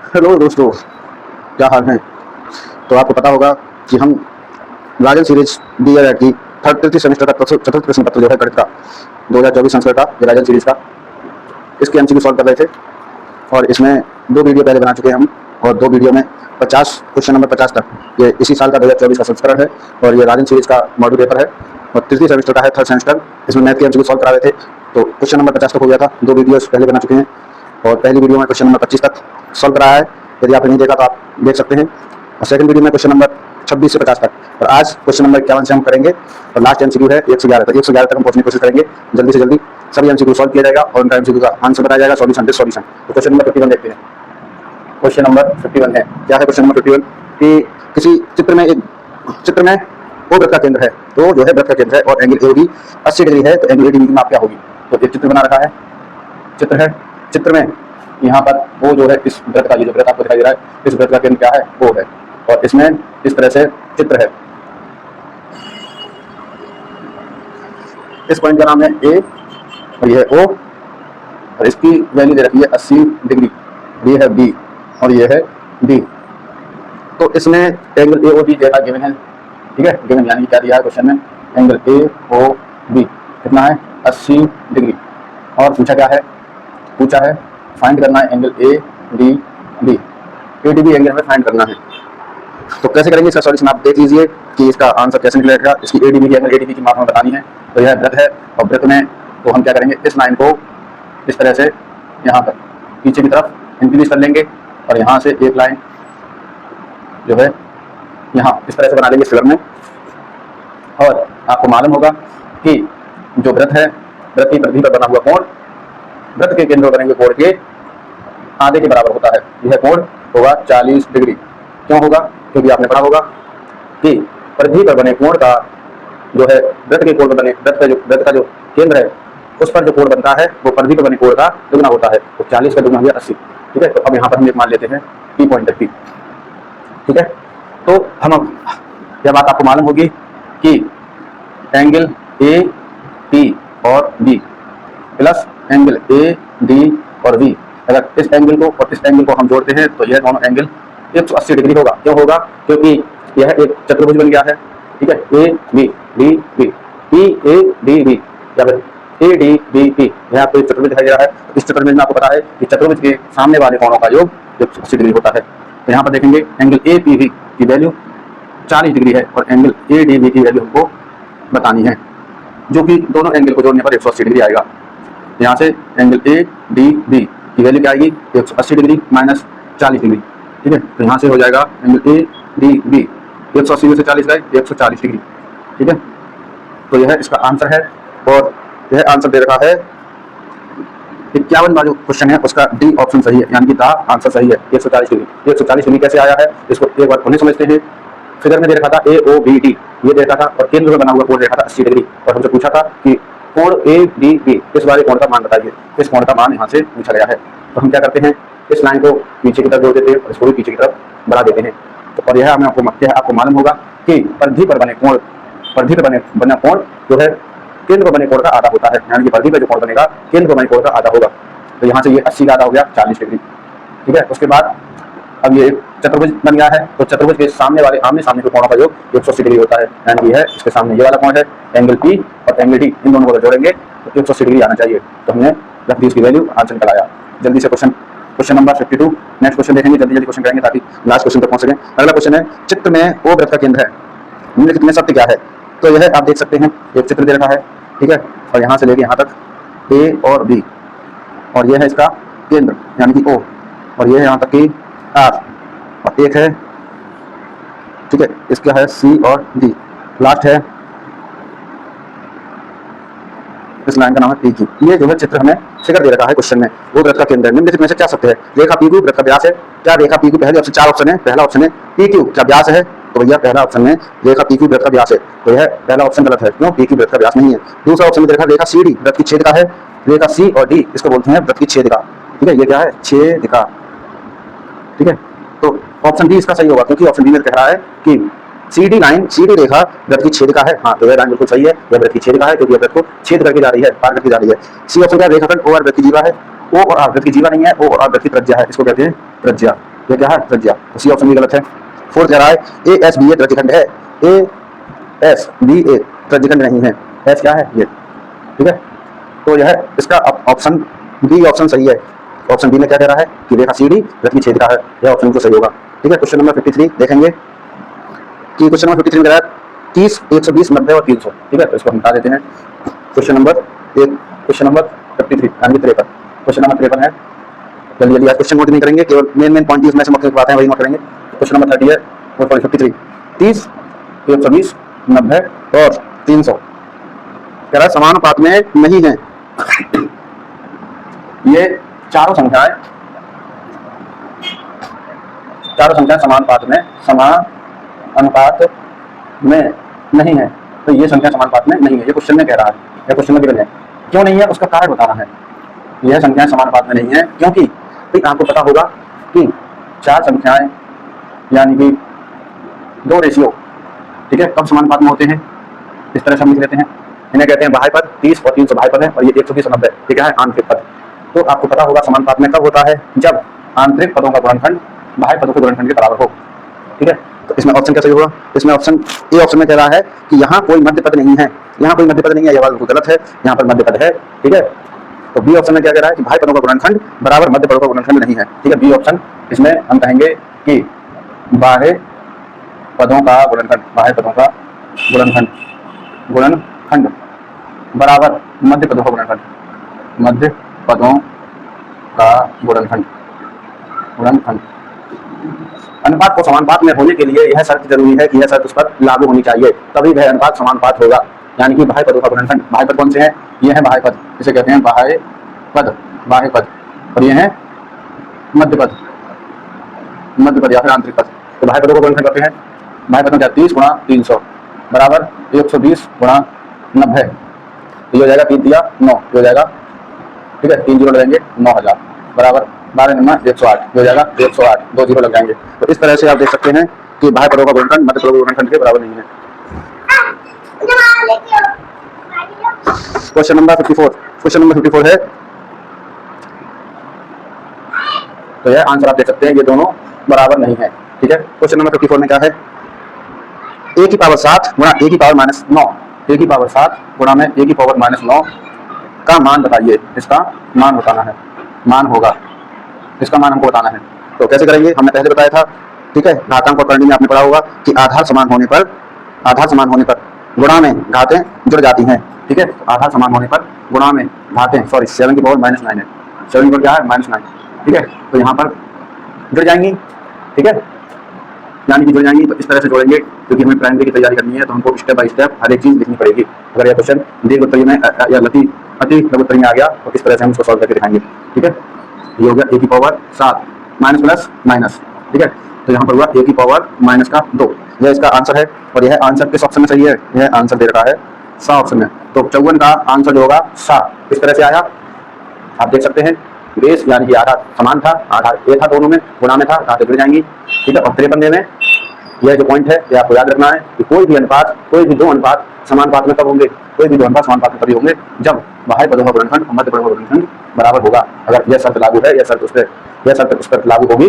Hello दोस्तों, क्या हाल है। तो आपको पता होगा कि हम राजन सीरीज डीएलएड की तृतीय सेमेस्टर का चतुर्थ प्रश्न पत्र जो है गणित का 2024 संस्करण का ये राजन सीरीज का इसके एमसीक्यू सॉल्व कर रहे थे। और इसमें दो वीडियो पहले बना चुके हैं हम, और दो वीडियो में 50 क्वेश्चन नंबर 50 तक ये इसी साल का 2024 का संस्करण है और ये राजन सीरीज का मॉड्यूल पेपर है और तृतीय सेमेस्टर का है, थर्ड सेमेस्टर। इसमें मैथ के एमसीक्यू सॉल्व करा रहे थे। तो क्वेश्चन नंबर 50 तक हो गया था, दो वीडियोस पहले बना चुके हैं और पहली वीडियो में क्वेश्चन नंबर 25 तक सॉल्व कराया है। यदि आपने नहीं देखा तो आप देख सकते हैं। और सेकंड वीडियो में क्वेश्चन नंबर 26 से 50 तक, और आज क्वेश्चन नंबर 51 से हम करेंगे। और लास्ट एमसीक्यू है 111 तक, 111 तक हम पहुंचने की कोशिश करेंगे। जल्दी से जल्दी सभी एमसीक्यू सॉल्व किया जाएगा और उनका एमसीक्यू का आंसर बताया जाएगा, सॉल्यूशन। तो क्वेश्चन नंबर 51 देखते हैं। क्वेश्चन नंबर 51 है, क्या है क्वेश्चन नंबर 51 कि किसी चित्र में वो वृत्त का केंद्र है, तो जो है वृत्त का केंद्र है और एंगल एडी 80 डिग्री है, तो एंगल एडी की माप क्या होगी। तो एक चित्र बना रखा है, चित्र है, चित्र में यहाँ पर वो जो है इस वृत्त का, ये जो वृत्त आपको दिखाई दे रहा है, इस वृत्त का केंद्र क्या है, वो है। और इसमें इस तरह से चित्र है, इस पॉइंट का नाम है ए और ये है ओ और इसकी वैल्यू दे रखी है 80 डिग्री। ये है बी और ये है डी। तो इसमें angle A O B data given है, ठीक है। गिवन यानी क्या दिया है क्वेश्चन में, एंगल ए ओ बी कितना है, 80 डिग्री। और पूछा क्या है, पूछा है फाइंड करना है angle A D B, A D B angle हमें फाइंड करना है। तो कैसे करेंगे इसका सॉल्यूशन आप देख लीजिए कि इसका आंसर कैसे निकलेगा। इसकी ए डी बी की एंगल ए डी बी की माप हमें बतानी है। तो यह वृत्त है और वृत्त में तो हम क्या करेंगे, इस लाइन को इस तरह से यहाँ पर पीछे की तरफ इंक्रीज कर लेंगे और यहाँ से एक लाइन जो है यहाँ इस तरह से बना लेंगे फिगर में। और आपको मालूम होगा कि जो वृत्त है, वृत्त की परिधि पर बना हुआ कोण वृत्त के केंद्र पर बने हुए कोण के आधे के बराबर होता है। यह कोण होगा 40 डिग्री। क्यों होगा, क्योंकि आपने पढ़ा होगा कि परिधि पर बने कोण का जो है वृत्त के कोण पर बने वृत्त का जो केंद्र है उस पर जो कोण बनता है वो परिधि पर बने कोण का दुगना होता है। तो 40 का दुगना हो गया 80, ठीक है। तो अब यहाँ पर हम एक मान लेते हैं पी पॉइंट पी, ठीक है। तो हम यह बात आपको मालूम होगी कि एंगल ए पी और B plus angle A D और बी, अगर इस एंगल को और इस एंगल को हम जोड़ते हैं तो यह दोनों एंगल 180 डिग्री होगा। क्यों होगा, क्योंकि यह एक चतुर्भुज बन गया है, ठीक है। A B D B, P A D B या फिर ए डी बी पी, यह आपको एक चतुर्भुज दिखाई दे रहा है। इस चतुर्भुज में आपको पता है कि चतुर्भुज के सामने वाले कोणों का योग 180 डिग्री होता है। तो यहाँ पर देखेंगे एंगल ए पी वी की वैल्यू 40 डिग्री है और एंगल ए डी बी की वैल्यू हमको बतानी है, जो कि दोनों एंगल को जोड़ने पर 180 डिग्री आएगा। यहाँ से एंगल ए डी बी की वैल्यू क्या आएगी, 180 डिग्री माइनस 40 डिग्री, ठीक है। तो यहाँ से हो जाएगा एंगल ए डी बी 180 में से 40 गए 140 डिग्री, ठीक है। तो यह इसका आंसर है और यह आंसर दे रखा है 51 जो क्वेश्चन है उसका डी ऑप्शन सही है, यानी कि द आंसर सही है 140 डिग्री। 140 डिग्री कैसे आया है इसको एक बार उन्हें समझते हैं। फिगर में दे रखा था ए ओ बी डी, ये दे रखा था और केंद्र में बना हुआ कोण देखा था 80 डिग्री और हमसे पूछा था कि कोण ए डी बी इस वाले कोण का मान बताइए। इस कोण का मान यहाँ से पूछा गया है। तो हम क्या करते हैं, इस लाइन को पीछे की तरफ जोड़ देते हैं और इसको भी पीछे की तरफ बढ़ा देते हैं। तो और यह हमें आपको मालूम होगा कि परिधि पर बने कोण, परिधि पर बना कोण जो है केंद्र पर बने कोण का आधा होता है, यानी कि परिधि पर जो कोण बनेगा केंद्र पर बने कोण का आधा होगा। तो यहाँ से ये 80 का आधा हो गया 40 डिग्री, ठीक है। उसके बाद अब ये एक चतुर्भुज बन गया है, तो चतुर्भुज के सामने वाले आमने सामने के कोणों का योग 180 डिग्री होता है, यानी कि है इसके सामने ये वाला कोण है एंगल पी और एंगल डी, इन दोनों को जोड़ेंगे तो 180 डिग्री आना चाहिए। तो हमने रख दी इसकी वैल्यू, आंसर निकल आया। जल्दी से क्वेश्चन नंबर 52 नेक्स्ट क्वेश्चन देखेंगे, जल्दी क्वेश्चन करेंगे ताकि लास्ट क्वेश्चन तक पहुंच सकें। अगला क्वेश्चन है, चित्र में ओ वृत्त का केंद्र है, निम्नलिखित में सत्य क्या है। तो यह आप देख सकते हैं, एक चित्र दे रखा है, ठीक है। और यहाँ से लेके यहाँ तक ए और बी और यह है इसका केंद्र यानी कि ओ और यह है यहाँ तक की आर और एक है, ठीक है, इसका है सी और डी, लास्ट है इस लाइन का नाम है पी क्यू। ये जो है चित्र हमें फिगर दे रखा है क्वेश्चन में, वो वृत्त का केंद्र है। निम्नलिखित में से क्या सत्य है, रेखा पी क्यू वृत्त का व्यास है। क्या रेखा पी क्यू, पहले ऑप्शन 4 ऑप्शन है, पहला ऑप्शन है पी क्यू क्या व्यास है, तो भैया पहला ऑप्शन में रेखा पी क्यू वृत्त का व्यास है, तो यह पहला ऑप्शन गलत है। क्यों, पी क्यू वृत्त का व्यास नहीं है। दूसरा ऑप्शन में देखा रेखा सी डी वृत्त की छेदिका है, रेखा सी और डी इसको बोलते हैं वृत्त की छेदिका, ठीक है। ये क्या है, छेदिका, ठीक है। तो ऑप्शन डी इसका सही होगा, क्योंकि ऑप्शन डी में कह रहा है कि सीडी लाइन, सीडी रेखा वृत्त की छेदिका है। हाँ, तो यह लाइन बिल्कुल सही है, यह वृत्त की छेदिका है क्योंकि यह वृत्त को छेद करके जा रही है, पार करके जा रही है। सी ऑप्शन का रेखाखंड ओ और वृत्त की जीवा है, ओ और आर वृत्त की जीवा नहीं है, ओ और आर वृत्त की त्रिज्या है, इसको कहते हैं त्रिज्या, ये क्या है, त्रिज्या, तो सी ऑप्शन भी गलत है। फोर्थ कह रहा है ए एस बी ए त्रिज्यखंड है, ए एस बी ए त्रिज्यखंड नहीं है, एस क्या है ये, ठीक है। तो यह इसका ऑप्शन बी ऑप्शन सही है। ऑप्शन बी में क्या कह रहा है कि रेखा सीडी वृत्त की छेदिका है, यह ऑप्शन तो सही होगा, ठीक है। क्वेश्चन नंबर 53 देखेंगे कि क्वेश्चन नंबर 53 में कह रहा है 30, 120, 90 और 300, ठीक है। तो इसको हम हटा देते हैं। क्वेश्चन नंबर 53 यानी 53, क्वेश्चन नंबर 53 है। जल्दी जल्दी आज क्वेश्चन नोट नहीं करेंगे, केवल मेन पॉइंट इसमें से मुख्य बातें हैं वही नोट करेंगे। क्वेश्चन नंबर 30 है, 53, 30, 120, 90 और 300 कह रहा है समानुपात में नहीं है। ये चारों संख्याएं समानुपात में नहीं है। तो ये संख्या समानुपात में नहीं है, ये क्वेश्चन में कह रहा है, या क्वेश्चन में गिवन है। क्यों नहीं है उसका कारण बताना है। यह संख्याएं समानुपात में नहीं है क्योंकि आपको पता होगा कि चार संख्याएं यानी कि 2 रेशियो, ठीक है, कब समानुपात में होते हैं, इस तरह से हम लिख लेते हैं। इन्हें कहते हैं बाह्य पद, 30 और 300 बाह्य पद है, और ये 120 और 90 ठीक है आंतरिक पद। तो आपको पता होगा समानुपात में कब होता है, जब आंतरिक पदों का गुणनखंड बाह्य पदों के गुणनखंड के बराबर हो, ठीक है। तो इसमें ऑप्शन क्या सही होगा, इसमें ऑप्शन ए ऑप्शन में कह रहा है कि यहाँ कोई मध्य पद नहीं है, यहाँ कोई मध्य पद नहीं है, यह बात बिल्कुल गलत है, यहाँ पर मध्य पद है, ठीक है। तो बी ऑप्शन में क्या कह रहा है कि बाह्य पदों का गुणनखंड बराबर मध्य पदों का गुणनखंड नहीं है, ठीक है। बी ऑप्शन, इसमें हम कहेंगे कि बाह्य पदों का गुणनखंड, बाह्य पदों का गुणनखंड बराबर मध्य पदों का गुणनखंड, मध्य पदों का गुणनखंड। अनुपात को समानुपात में होने के लिए यह शर्त जरूरी है कि यह शर्त उस पर लागू होनी चाहिए, तभी वह अनुपात समानुपात होगा। यानी कि बाह्य पदों का गुणनखंड, बाह्य पद कौन से हैं, ये है बाह्य पद, इसे कहते हैं बाह्य पद, और ये है मध्य पद या फिर आंतरिक पद। तो बाह्य पदों का गुणनखंड करते हैं, बाह्य पदों क्या 30 गुणा 300 बराबर 120 गुणा 90, ये हो जाएगा 3 दिया 9, हो जाएगा, ठीक है, 3 जीरो लगेंगे 9000 बराबर 12 9 108, हो जाएगा 108, 2 जीरो लग जाएंगे। तो इस तरह से आप देख सकते हैं कि बाह्य पदों का गुणनखंड मध्य पदों के गुणनखंड के बराबर नहीं है। क्वेश्चन नंबर 54 है, तो यह आंसर आप देख सकते हैं, ये दोनों बराबर नहीं है, ठीक है। क्वेश्चन नंबर 54 में क्या है, a की पावर 7 गुणा a की पावर -9, a की पावर 7 गुणा में a की पावर -9 का मान बताइए। इसका मान बताना है, मान होगा, इसका मान हमको बताना है। तो कैसे करेंगे, हमने पहले बताया था, ठीक है। घातांक और करणी में आपने पढ़ा होगा कि आधार समान होने पर गुणा में घातें जुड़ जाती हैं, ठीक है। आधार समान होने पर गुणा में घातें, 7 की पावर -9 है, 7 की पावर क्या है -9, ठीक है। तो यहाँ पर जुड़ जाएंगी, ठीक है, यानी कि जुड़ जाएंगी। तो इस तरह से जोड़ेंगे, क्योंकि हमें प्राइमरी की तैयारी करनी है, तो हमको स्टेप बाय स्टेप हर एक चीज लिखनी पड़ेगी। अगर यह क्वेश्चन दीर्घ उत्तरीय में या अति लघु उत्तरीय में आ गया तो किस तरह से हम इसको सॉल्व करके दिखाएंगे, ठीक है। ये हो गया a की पावर 7 माइनस प्लस माइनस, ठीक है। तो यहाँ पर हुआ a की पावर माइनस का 2, यह इसका आंसर है। और यह आंसर किस ऑप्शन में सही है, यह आंसर दे रखा है सा ऑप्शन में। तो 54 का आंसर जो होगा सा, किस तरह से आया आप देख सकते हैं। बेस यानी कि आधार समान था, आधार ए था, दोनों में गुणा में था, घातें जुड़ जाएंगी, ठीक है। और 53 में यह जो पॉइंट है ये आपको याद रखना है कि कोई भी दो अनुपात समानुपात में कब होंगे, कोई भी दो अनुपात समानुपात में तभी होंगे जब बाह्य पदों का गुणनखंड और मध्य पदों का गुणनखंड बराबर होगा। अगर यह शर्त लागू है, यह शर्त उस पर लागू होगी,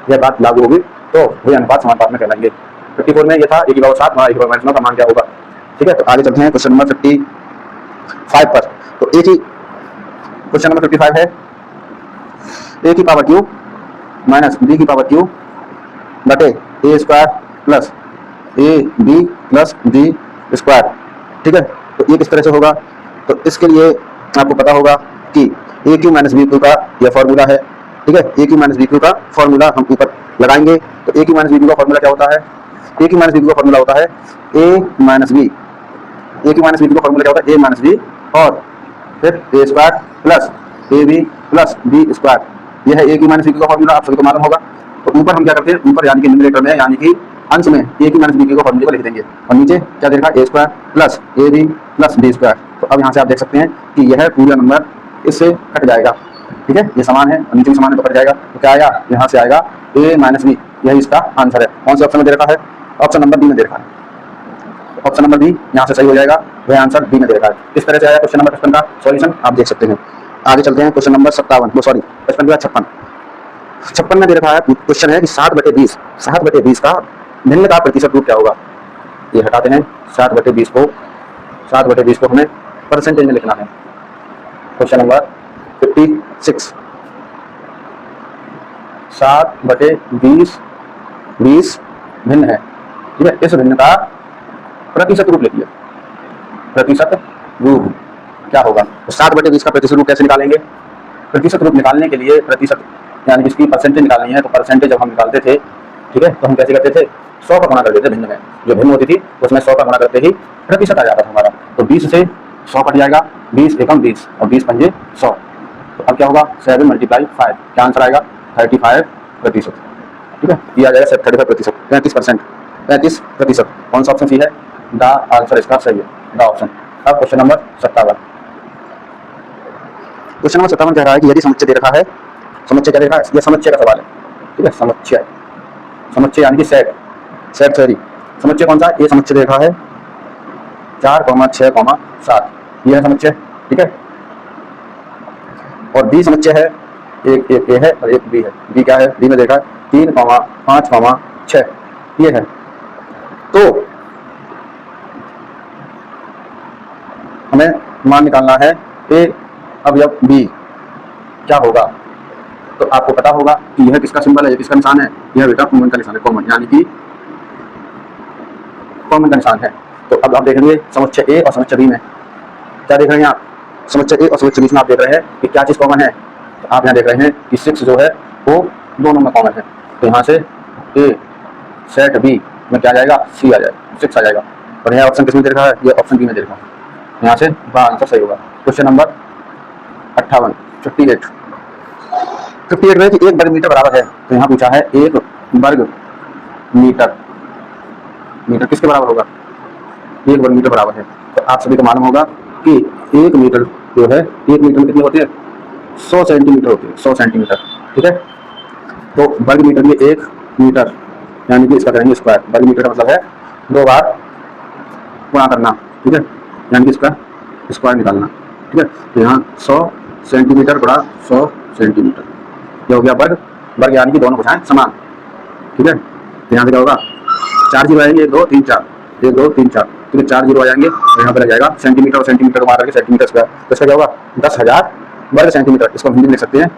यह बात लागू होगी, तो वही अनुपात समानुपात में कहलाएंगे। 54 में यह था a की पावर 7 गुणा a की पावर -9 का मान क्या होगा, ठीक है। तो आगे चलते हैं क्वेश्चन नंबर 55 पर। तो क्वेश्चन नंबर 55 है, a की पावर क्यूब माइनस b की पावर क्यूब बटे a square plus ab plus b square, ठीक है। तो ये किस तरह से होगा, तो इसके लिए आपको पता होगा कि a cube minus B cube का यह फॉर्मूला है, ठीक है। a cube minus B cube का फॉर्मूला हम ऊपर लगाएंगे। तो a cube minus B cube का फॉर्मूला क्या होता है, a cube minus B cube का फॉर्मूला होता है a minus B, a cube minus B cube का फॉर्मूला क्या होता है a माइनस बी, और फिर a square plus A B plus B square, यह है a cube minus B cube का फॉर्मूला, आप सभी को मालूम होगा। तो ऊपर हम क्या करते हैं, ऊपर यानी कि न्यूमरेटर में यानी कि अंश में a cube minus B cube का फॉर्मूले को लिख देंगे, और नीचे क्या देखा a square plus A B plus B square. तो अब यहाँ से आप देख सकते हैं कि यह पूरा नंबर इससे कट जाएगा, ठीक है, ये समान है और नीचे भी समान है तो कट जाएगा। तो क्या आएगा, यहाँ से आएगा a माइनस बी, यही इसका आंसर है। कौन से ऑप्शन में दे रखा है, ऑप्शन नंबर बी में दे रखा है। ऑप्शन नंबर बी यहाँ से सही हो जाएगा, वह आंसर बी में दे रखा है। इस तरह से आया क्वेश्चन नंबर 55 का सॉल्यूशन, आप देख सकते हैं। आगे चलते हैं क्वेश्चन नंबर 57, 55 के बाद 56। 56 में दे रखा है, क्वेश्चन है कि 7/20, 7/20 का भिन्न का प्रतिशत रूप क्या होगा। ये हटाते हैं 7/20 को, 7/20 को हमें परसेंटेज में लिखना है। क्वेश्चन नंबर 56, 7/20 20 भिन्न है, ठीक है। इस भिन्न का प्रतिशत रूप लिखिए, प्रतिशत रूप क्या होगा। तो 7/20 का प्रतिशत रूप कैसे निकालेंगे। प्रतिशत रूप निकालने के लिए प्रतिशत यानी इसकी परसेंटेज निकालनी है, तो परसेंटेज जब हम निकालते थे, ठीक है, तो हम कैसे करते थे, 100 का गुणा कर देते भिन्न में, जो भिन्न होती थी उसमें 100 का गुणा करते ही प्रतिशत आ जाता था हमारा। तो 20 से 100 कट जाएगा, 20 एकम 20 और 20 पंजे 100। तो अब क्या होगा, 7 × 5, क्या आंसर आएगा 35%, ठीक है। ये आ जाएगा 35%, 35%, 35%। कौन सा ऑप्शन सी है, द आंसर इसका सही है, द ऑप्शन। अब क्वेश्चन नंबर 57, क्वेश्चन नंबर 57 कह रहा है कि यदि समुच्चय दे रखा है, समुच्चय क्या दे रखा है, यह समुच्चय का सवाल है, ठीक है। समुच्चय, समुच्चय यानी कि सेट, सेट थ्योरी। समुच्चय कौन सा, ये समुच्चय दे रखा है 4, 6, 7, ये है समुच्चय, ठीक है। और बी समुच्चय है, एक ए है और एक बी है। बी क्या है, बी में देखा है 3, 5, 6, ये है। तो हमें मान निकालना है ए अवयव बी क्या होगा। तो आपको पता होगा कि यह किसका सिंबल है, यह किसका निशान है, यह बेटा कॉमन का निशान है, कॉमन यानी कि कॉमन का निशान है। तो अब आप देखेंगे समुच्चय ए और समुच्चय बी में क्या देख रहे हैं आप, समुच्चय ए और समुच्चय बी में आप देख रहे हैं कि क्या चीज कॉमन है। तो आप यहाँ देख रहे हैं कि 6 जो है वो दोनों में कॉमन है। तो यहाँ से ए सेट बी में क्या आ जाएगा, सी आ जाएगा, 6 आ जाएगा। और यह ऑप्शन किसमें दे रखा है, ये ऑप्शन बी में दे रखा है। यहाँ से बा आंसर सही होगा। क्वेश्चन नंबर 58, 58 में कि 1 वर्ग मीटर बराबर है। तो यहाँ पूछा है 1 वर्ग मीटर, मीटर किसके बराबर होगा, 1 वर्ग मीटर बराबर है। तो आप सभी को मालूम होगा कि 1 मीटर जो है, 1 मीटर में कितने होते हैं, 100 सेंटीमीटर होते हैं, 100 सेंटीमीटर, ठीक है। तो वर्ग मीटर में 1 मीटर यानी कि इसका करेंगे स्क्वायर। वर्ग मीटर का मतलब है 2 बार गुणा करना, ठीक है, यानी कि इसका स्क्वायर निकालना, ठीक है। तो यहाँ 100 सेंटीमीटर गुणा 100 सेंटीमीटर, ये हो गया वर्ग। वर्ग यानी कि दोनों भुजाएं समान, ठीक है। तो यहाँ से क्या होगा, 4 जीरो आएंगे, 1 2 3 4, 1 2 3 4, ठीक है, 4 जीरो आ जाएंगे। और यहाँ पर लग जाएगा सेंटीमीटर और सेंटीमीटर को मार करके सेंटीमीटर स्क्वायर। तो इसका क्या होगा 10,000 वर्ग सेंटीमीटर। इसको हिंदी में लिख सकते हैं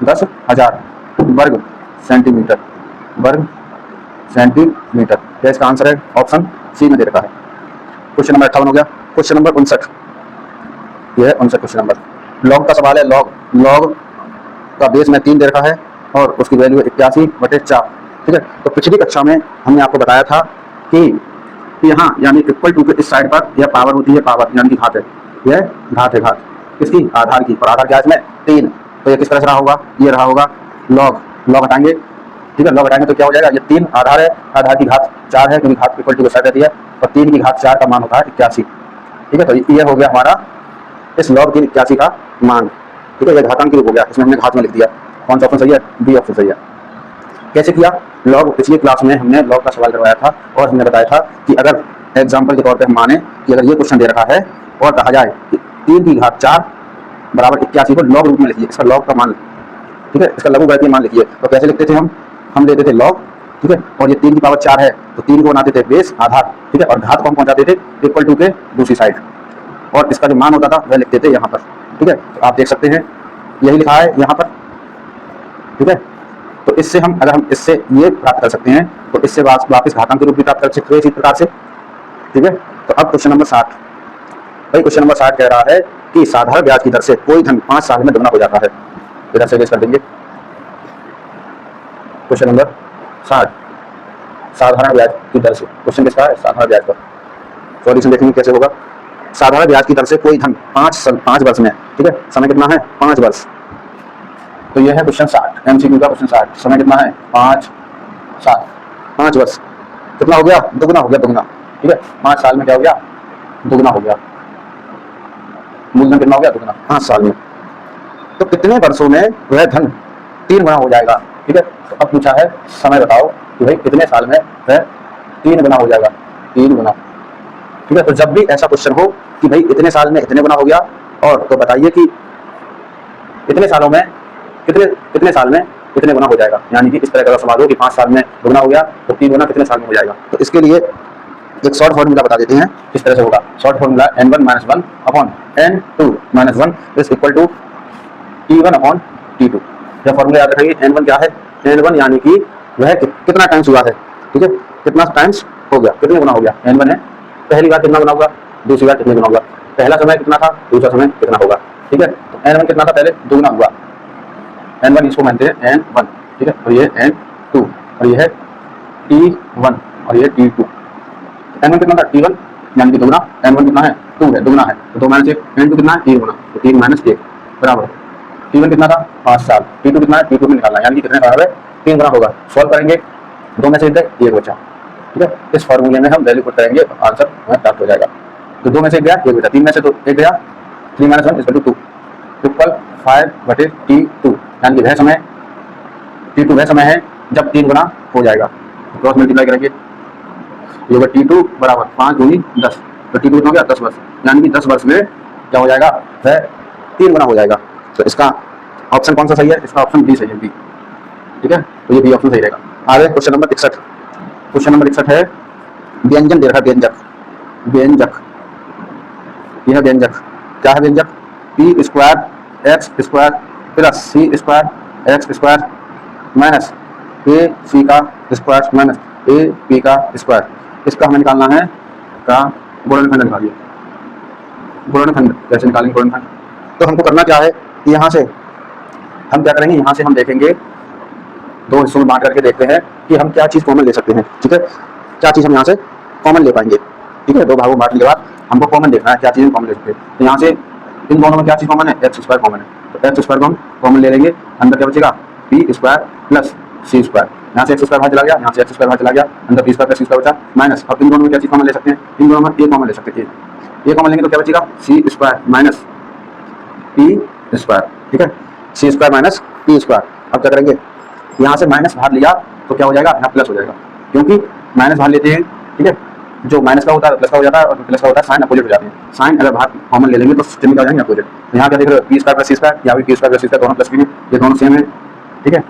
10,000 वर्ग सेंटीमीटर, वर्ग सेंटीमीटर। क्या इसका आंसर है, ऑप्शन सी में दे रखा है। क्वेश्चन नंबर 58 हो गया। क्वेश्चन नंबर 59, यह है 59 क्वेश्चन नंबर। लॉग का सवाल है, लॉग, लॉग का बेस में 3 दे रखा है और उसकी वैल्यू 81/4, ठीक है। तो पिछली कक्षा में हमने आपको बताया था कि यहाँ यानी इक्वल टू के इस साइड पर यह पावर होती है, पावर यानी कि घात है, यह घात है, घात किसकी, आधार की। और आधार क्या है इसमें 3, तो ये किस तरह से रहा होगा, ये रहा होगा लॉग, लॉग हटाएंगे, ठीक है, लॉग हटाएंगे तो क्या हो जाएगा, ये 3 आधार है, आधार की घात 4 है क्योंकि घात इक्वल टू के साइड रहती है, और 3 की घात 4 का मान होता है 81, ठीक है। तो ये हो गया हमारा इस लॉग 3 81 का मान, ठीक है। यह घातांक रूप हो गया, इसमें हमने घात में लिख दिया। कौन सा ऑप्शन सही है, बी ऑप्शन सही है। कैसे किया, लॉग पिछली क्लास में हमने लॉग का सवाल करवाया था और हमने बताया था कि अगर एग्जाम्पल के तौर पे हम माने कि अगर ये क्वेश्चन दे रखा है और कहा जाए कि 3 की घात 4 बराबर 81 को लॉग रूप में लिखिए, इसका लॉग का मान, ठीक है, इसका लघुगणकीय मान लिखिए। तो कैसे लिखते थे हम लेते थे लॉग, ठीक है, और ये 3 की पावर 4 है तो 3 को बनाते थे बेस, आधार, ठीक है, और घात को हम पहुंचाते थे इक्वल टू के दूसरी साइड, और इसका जो मान होता था वह लिखते थे यहाँ पर, ठीक है। तो आप देख सकते हैं यही लिखा है यहाँ पर, ठीक है। तो इससे हम अगर हम इससे ये प्राप्त कर सकते हैं तो इससे वापस घातांक के रूप में प्राप्त कर सकते हैं इसी प्रकार से, ठीक है। तो अब क्वेश्चन नंबर 60, भाई क्वेश्चन नंबर 60 कह रहा है कि साधारण ब्याज की दर से कोई धन 5 साल में दोगुना हो जाता है। इधर से बेस कर देंगे। क्वेश्चन नंबर 60, साधारण ब्याज की दर से, क्वेश्चन किसका है, साधारण ब्याज का। सॉल्यूशन देखेंगे कैसे होगा। साधारण ब्याज की दर से कोई धन 5 वर्ष में, ठीक है, समय कितना है 5 वर्ष। तो यह है क्वेश्चन 60, एमसीक्यू का क्वेश्चन 60। समय कितना है 5 वर्ष, कितना हो गया, दुगुना हो गया, दुगुना, ठीक है। 5 साल में क्या हो गया, दुगुना हो गया। मूलधन कितना हो गया, दुगुना 5 साल में। तो कितने वर्षों में वह धन 3 गुना हो जाएगा, ठीक है। तो अब पूछा है समय बताओ कि भाई कितने साल में वह 3 गुना हो जाएगा, 3 गुना, ठीक है। तो जब भी ऐसा क्वेश्चन हो कि भाई इतने साल में इतने गुना हो गया, और तो बताइए कि कितने सालों में कितने साल में कितने गुना हो जाएगा। यानी कि इस तरह का सवाल हो कि 5 साल में दुगना हो गया तो 3 गुना कितने साल में हो जाएगा। तो इसके लिए एक शॉर्ट फॉर्मूला बता देते हैं, किस तरह से होगा। Short formula n1 - 1 upon n2 - 1 is equal to t1 upon t2। यह फॉर्मूला याद रखेंगे। n1 क्या है, n1 यानी कि वह कितना टाइम्स हुआ है, ठीक है, कितना टाइम्स हो गया, कितने गुना हो गया। n1 है, पहली बार कितना गुना होगा, दूसरी बार कितने गुना होगा, पहला समय कितना था, दूसरा समय कितना होगा, ठीक है। तो n1 कितना था, पहले दुगना हुआ, n1 इसको मानते हैं n1, ठीक है, और ये n2 और ये है t1 और ये t2। n1 कितना था, t1 यानी कि दुगना, n1 कितना है, 2 है, दुगना है, तो 2 - 1 n2 कितना है, 3 गुना, तो 3 - 1 बराबर t1 कितना था, 5 साल, t2 कितना है, t2 में निकालना, यानी कि कितने बराबर है, 3 गुना होगा। सॉल्व करेंगे, 2 में से 1 बचा, ठीक है। इस फॉर्मूले में हम वैल्यू पुट करेंगे, आंसर हमें प्राप्त हो जाएगा। तो 2 में से 1 गया, 1 बचा, 3 में से तो 1 गया, 3 - 1 इक्वल टू 2 इक्वल 5/t2, यानी कि वह समय t2 वह समय है जब 3 गुना हो जाएगा। क्रॉस मल्टीप्लाई करेंगे, ये होगा t2 बराबर 5 दूनी 10, तो t2 कितना हो गया, 10 वर्ष, यानी कि 10 वर्ष में क्या हो जाएगा, वह 3 गुना हो जाएगा। तो इसका ऑप्शन कौन सा सही है, इसका ऑप्शन बी सही है, बी, ठीक है। तो ये बी ऑप्शन सही रहेगा। आगे क्वेश्चन नंबर 61। क्वेश्चन नंबर 61 है व्यंजन दे रखा, व्यंजक, व्यंजक, यह व्यंजक क्या है, व्यंजक p square x square plus c square x square minus A C का स्क्वायर माइनस ए पी का स्क्वायर। इसका हमें निकालना है का गुणनखंड निकालिए। गुणनखंड कैसे निकालेंगे, गुणनखंड तो हमको करना क्या है कि यहाँ से हम क्या करेंगे, यहाँ से हम देखेंगे, 2 हिस्सों में बांट करके देखते हैं कि हम क्या चीज़ कॉमन ले सकते हैं, ठीक है, क्या चीज़ हम यहाँ से कॉमन ले पाएंगे, ठीक है। 2 भागों में बांटने के बाद हमको कॉमन देखना है, क्या चीज़ कॉमन ले सकते हैं। तो यहाँ से इन दोनों में क्या चीज़ कॉमन है, एक्स स्क्वायर कॉमन है, तो एक्स स्क्वायर को हम कॉमन ले लेंगे, अंदर क्या बचेगा, पी स्क्वायर प्लस सी स्क्वायर, यहाँ से एक्स स्क्वायर बाहर चला गया, यहाँ से एक्स स्क्वायर बाहर चला गया, अंदर पी स्क्वायर प्लस सी स्क्वायर बचा, माइनस अब इन दोनों में क्या चीज़ कॉमन ले सकते हैं, इन दोनों में ए कॉमन ले सकते हैं, ए कॉमन लेंगे तो क्या बचेगा, सी स्क्वायर माइनस पी स्क्वायर, ठीक है, सी स्क्वायर माइनस पी स्क्वायर। अब क्या करेंगे, यहाँ से माइनस बाहर लिया तो क्या हो जाएगा, यहाँ प्लस हो जाएगा, क्योंकि माइनस बाहर लेते हैं, ठीक है, जो माइनस का होता है प्लस का हो जाता है, और प्लस का होता है साइन अपोजिट हो जाते हैं। साइन अगर बाहर कॉमन ले लेंगे तो चिन्ह क्या हो जाएंगे, अपोजिट। तो यहाँ क्या देख रहे हो, पी स्क्वायर प्लस सी स्क्वायर, यहाँ भी पी स्क्वायर प्लस सी स्क्वायर, दोनों प्लस के हैं, ये दोनों सेम है, ठीक है।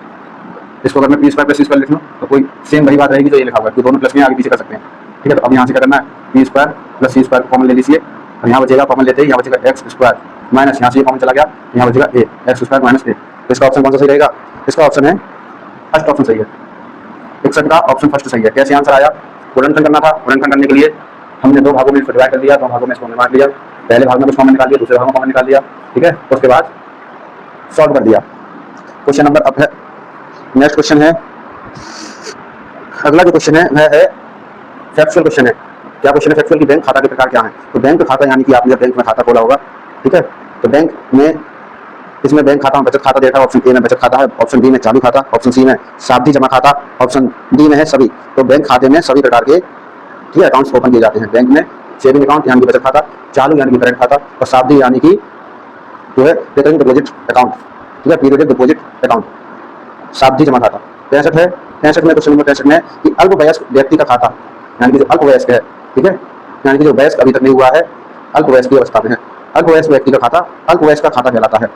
इसको अगर मैं पी स्क्वायर प्लस सी स्क्वायर लिख लूँ तो कोई सेम वही बात रहेगी जो ये लिखा हुआ है, तो दोनों प्लस में आगे पीछे कर सकते हैं, ठीक है। तो अब यहाँ से क्या करना है, पी स्क्वायर प्लस सी स्क्वायर कॉमन ले लीजिए, और यहाँ बचेगा, कॉमन लेते हैं, यहाँ बचेगा एक्स स्क्वायर माइनस, यहाँ से ये कॉमन चला गया, यहाँ बचेगा ए, एक्स स्क्वायर माइनस ए। तो इसका ऑप्शन कौन सा सही रहेगा, इसका ऑप्शन है फर्स्ट ऑप्शन सही है, 61 का ऑप्शन फर्स्ट सही है। कैसे आंसर आया, गुणनखंड करना था, गुणनखंड करने के लिए हमने 2 भागों में इसको डिवाइड कर दिया, 2 भागों में इसको हमने बांट लिया, पहले भाग में कुछ कॉमन निकाल दिया, दूसरे भाग में कॉमन निकाल दिया, ठीक है। उसके बाद सॉल्व कर दिया। क्वेश्चन नंबर अब है, नेक्स्ट क्वेश्चन है, अगला जो क्वेश्चन है वह है फैक्चुअल क्वेश्चन है। क्या क्वेश्चन है, फैक्चुअल की बैंक खाता के प्रकार क्या है। तो बैंक खाता यानी कि आपने बैंक में खाता खोला होगा, ठीक है, तो बैंक में, इसमें बैंक खाता में बचत खाता देखा, ऑप्शन ए में बचत खाता है, ऑप्शन बी में चालू खाता, ऑप्शन सी में सावधि जमा खाता, ऑप्शन डी में है सभी। तो बैंक खाते में सभी प्रकार के, ठीक है, अकाउंट्स ओपन किए जाते हैं। बैंक में सेविंग अकाउंट यानी कि बचत खाता, चालू यानी कि करंट खाता, और सावधि यानी कि जो है रिकरिंग डिपॉजिट अकाउंट, ठीक है, पीरियडिक डिपॉजिट अकाउंट, सावधि जमा खाता। 65 है, 65 में क्वेश्चन नंबर 65 में कि अल्पवयस्क व्यक्ति का खाता, यानी कि जो अल्पवयस्क है, ठीक है, यानी कि जो वयस्क अभी तक नहीं हुआ है, अल्पवयस्क की अवस्था में है, अल्पवयस्क व्यक्ति का खाता अल्पवयस्क का खाता कहलाता है।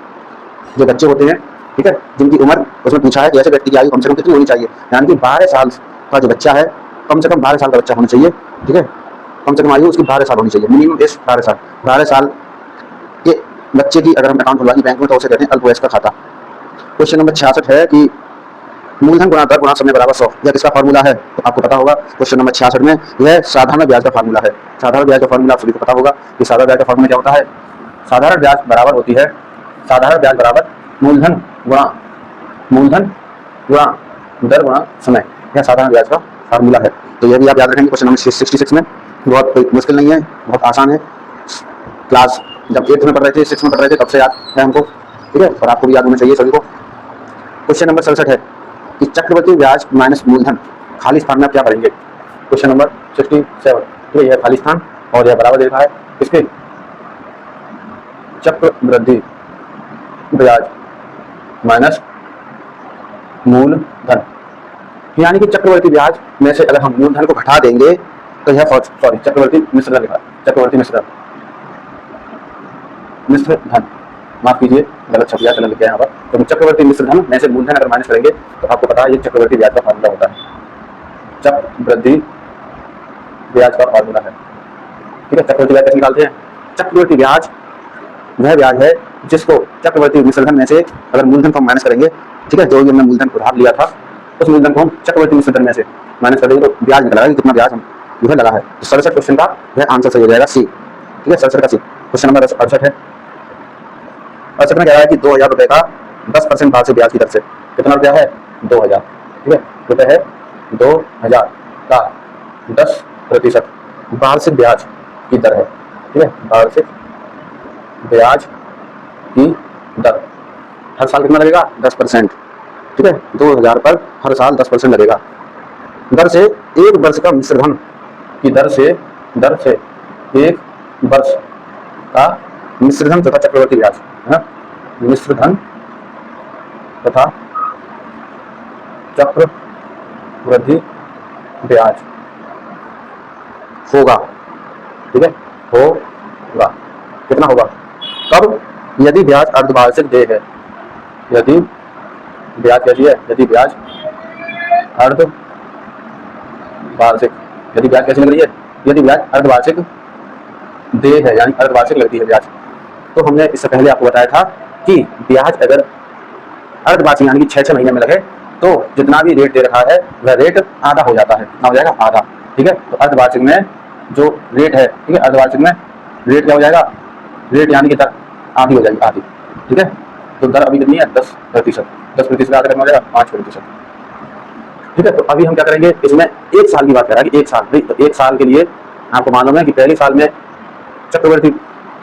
जो बच्चे होते हैं, ठीक है, जिनकी उम्र, उसमें पूछा है कि ऐसे व्यक्ति की आयु कम से कम कितनी होनी चाहिए, यानी कि 12 साल का जो बच्चा है, कम से कम 12 साल का बच्चा होना चाहिए, ठीक है, कम से कम आयु उसकी 12 साल होनी चाहिए, मिनिमम एज 12 साल। 12 साल के बच्चे की अगर हम अकाउंट खुलवाएंगे बैंक में तो उसे कहते हैं अल्पवयस्क का खाता। क्वेश्चन नंबर 66 है कि मूलधन गुणा दर गुणा समय बराबर 100, यह किसका फार्मूला है, तो आपको पता होगा। क्वेश्चन नंबर 66 में यह साधारण ब्याज का फार्मूला है। साधारण ब्याज का फार्मूला आप सभी को पता होगा कि साधारण ब्याज का फार्मूला क्या होता है, साधारण ब्याज बराबर होती है, साधारण ब्याज बराबर मूलधन गुणा दर गुणा समय, यह साधारण ब्याज का फार्मूला है। तो यह भी आप याद रखेंगे क्वेश्चन नंबर 66 में, बहुत कोई मुश्किल नहीं है, बहुत आसान है। क्लास जब 8th में पढ़ रहे थे, 6 में पढ़ रहे थे, तब से याद है हमको, ठीक है, और आपको भी याद होना चाहिए सभी को। क्वेश्चन नंबर 67 है कि चक्रवर्ती ब्याज माइनस मूलधन, खाली स्थान में आप क्या करेंगे। क्वेश्चन नंबर 67, तो यह खाली स्थान और यह बराबर दे रहा है इसके चक्रवृद्धि ब्याज माइनस मूलधन, यानी कि चक्रवर्ती ब्याज में से अगर हम मूलधन को घटा देंगे तो यह चक्रवर्ती मिश्रण लिखा, चक्रवर्ती मिश्रण धन, माफ कीजिए गलत छप गया, चलन लिख गया यहाँ पर। तो चक्रवर्ती मिश्र धन में से मूलधन अगर माइनस करेंगे तो आपको पता है ये चक्रवर्ती ब्याज का फार्मूला होता है, चक्रवृद्धि ब्याज का फार्मूला है। ठीक है, चक्रवर्ती ब्याज कैसे निकालते हैं? चक्रवर्ती ब्याज वह ब्याज है जिसको चक्रवर्ती मिश्र धन में से अगर मूलधन को हम माइनस करेंगे, ठीक है, जो हमने मूलधन उधार लिया था उस मूलधन को हम चक्रवर्ती मिश्र धन में से माइनस कर देंगे तो ब्याज निकलेगा कि कितना ब्याज हम यह लगा है। तो 67 क्वेश्चन का वह आंसर सही हो जाएगा सी। ठीक है, 67 का सी। क्वेश्चन नंबर 68 है। 68 में कह रहा है कि 2000 रुपए का 10% वार्षिक ब्याज की दर से कितना रुपया है? 2000। ठीक है, रुपये है 2000 का 10% वार्षिक ब्याज की दर है। ठीक है, वार्षिक ब्याज की दर हर साल कितना लगेगा? 10%। ठीक है, 2000 पर हर साल 10% लगेगा। दर से एक वर्ष का मिश्रधन की दर से एक वर्ष का मिश्रधन तथा चक्रवर्ती ब्याज है ना, मिश्रधन तथा चक्रवृद्धि ब्याज होगा। ठीक है, होगा कितना होगा? तब यदि ब्याज अर्धवार्षिक देय है, यदि ब्याज कैसी है? यदि ब्याज अर्धवार्षिक, यदि ब्याज कैसी लग रही है? यदि ब्याज अर्धवार्षिक देय है यानी अर्धवार्षिक लगती है ब्याज। तो हमने इससे पहले आपको बताया था कि ब्याज अगर अर्धवार्षिक यानी कि 6-6 महीने में लगे तो जितना भी रेट दे रखा है वह रेट आधा हो जाता है, ना हो जाएगा आधा। ठीक है, तो अर्धवार्षिक में जो रेट है, ठीक है, अर्धवार्षिक में रेट क्या हो जाएगा? रेट यानी कि दर आधी हो जाएगी, आधी। ठीक है, तो दर अभी कितनी है? 10%। 10% आधा कितना हो जाएगा? 5%। ठीक है, तो अभी हम क्या करेंगे, इसमें एक साल की बात कर रहा है कि एक साल, नहीं तो एक साल के लिए आपको मालूम है कि पहले साल में चक्रवर्ती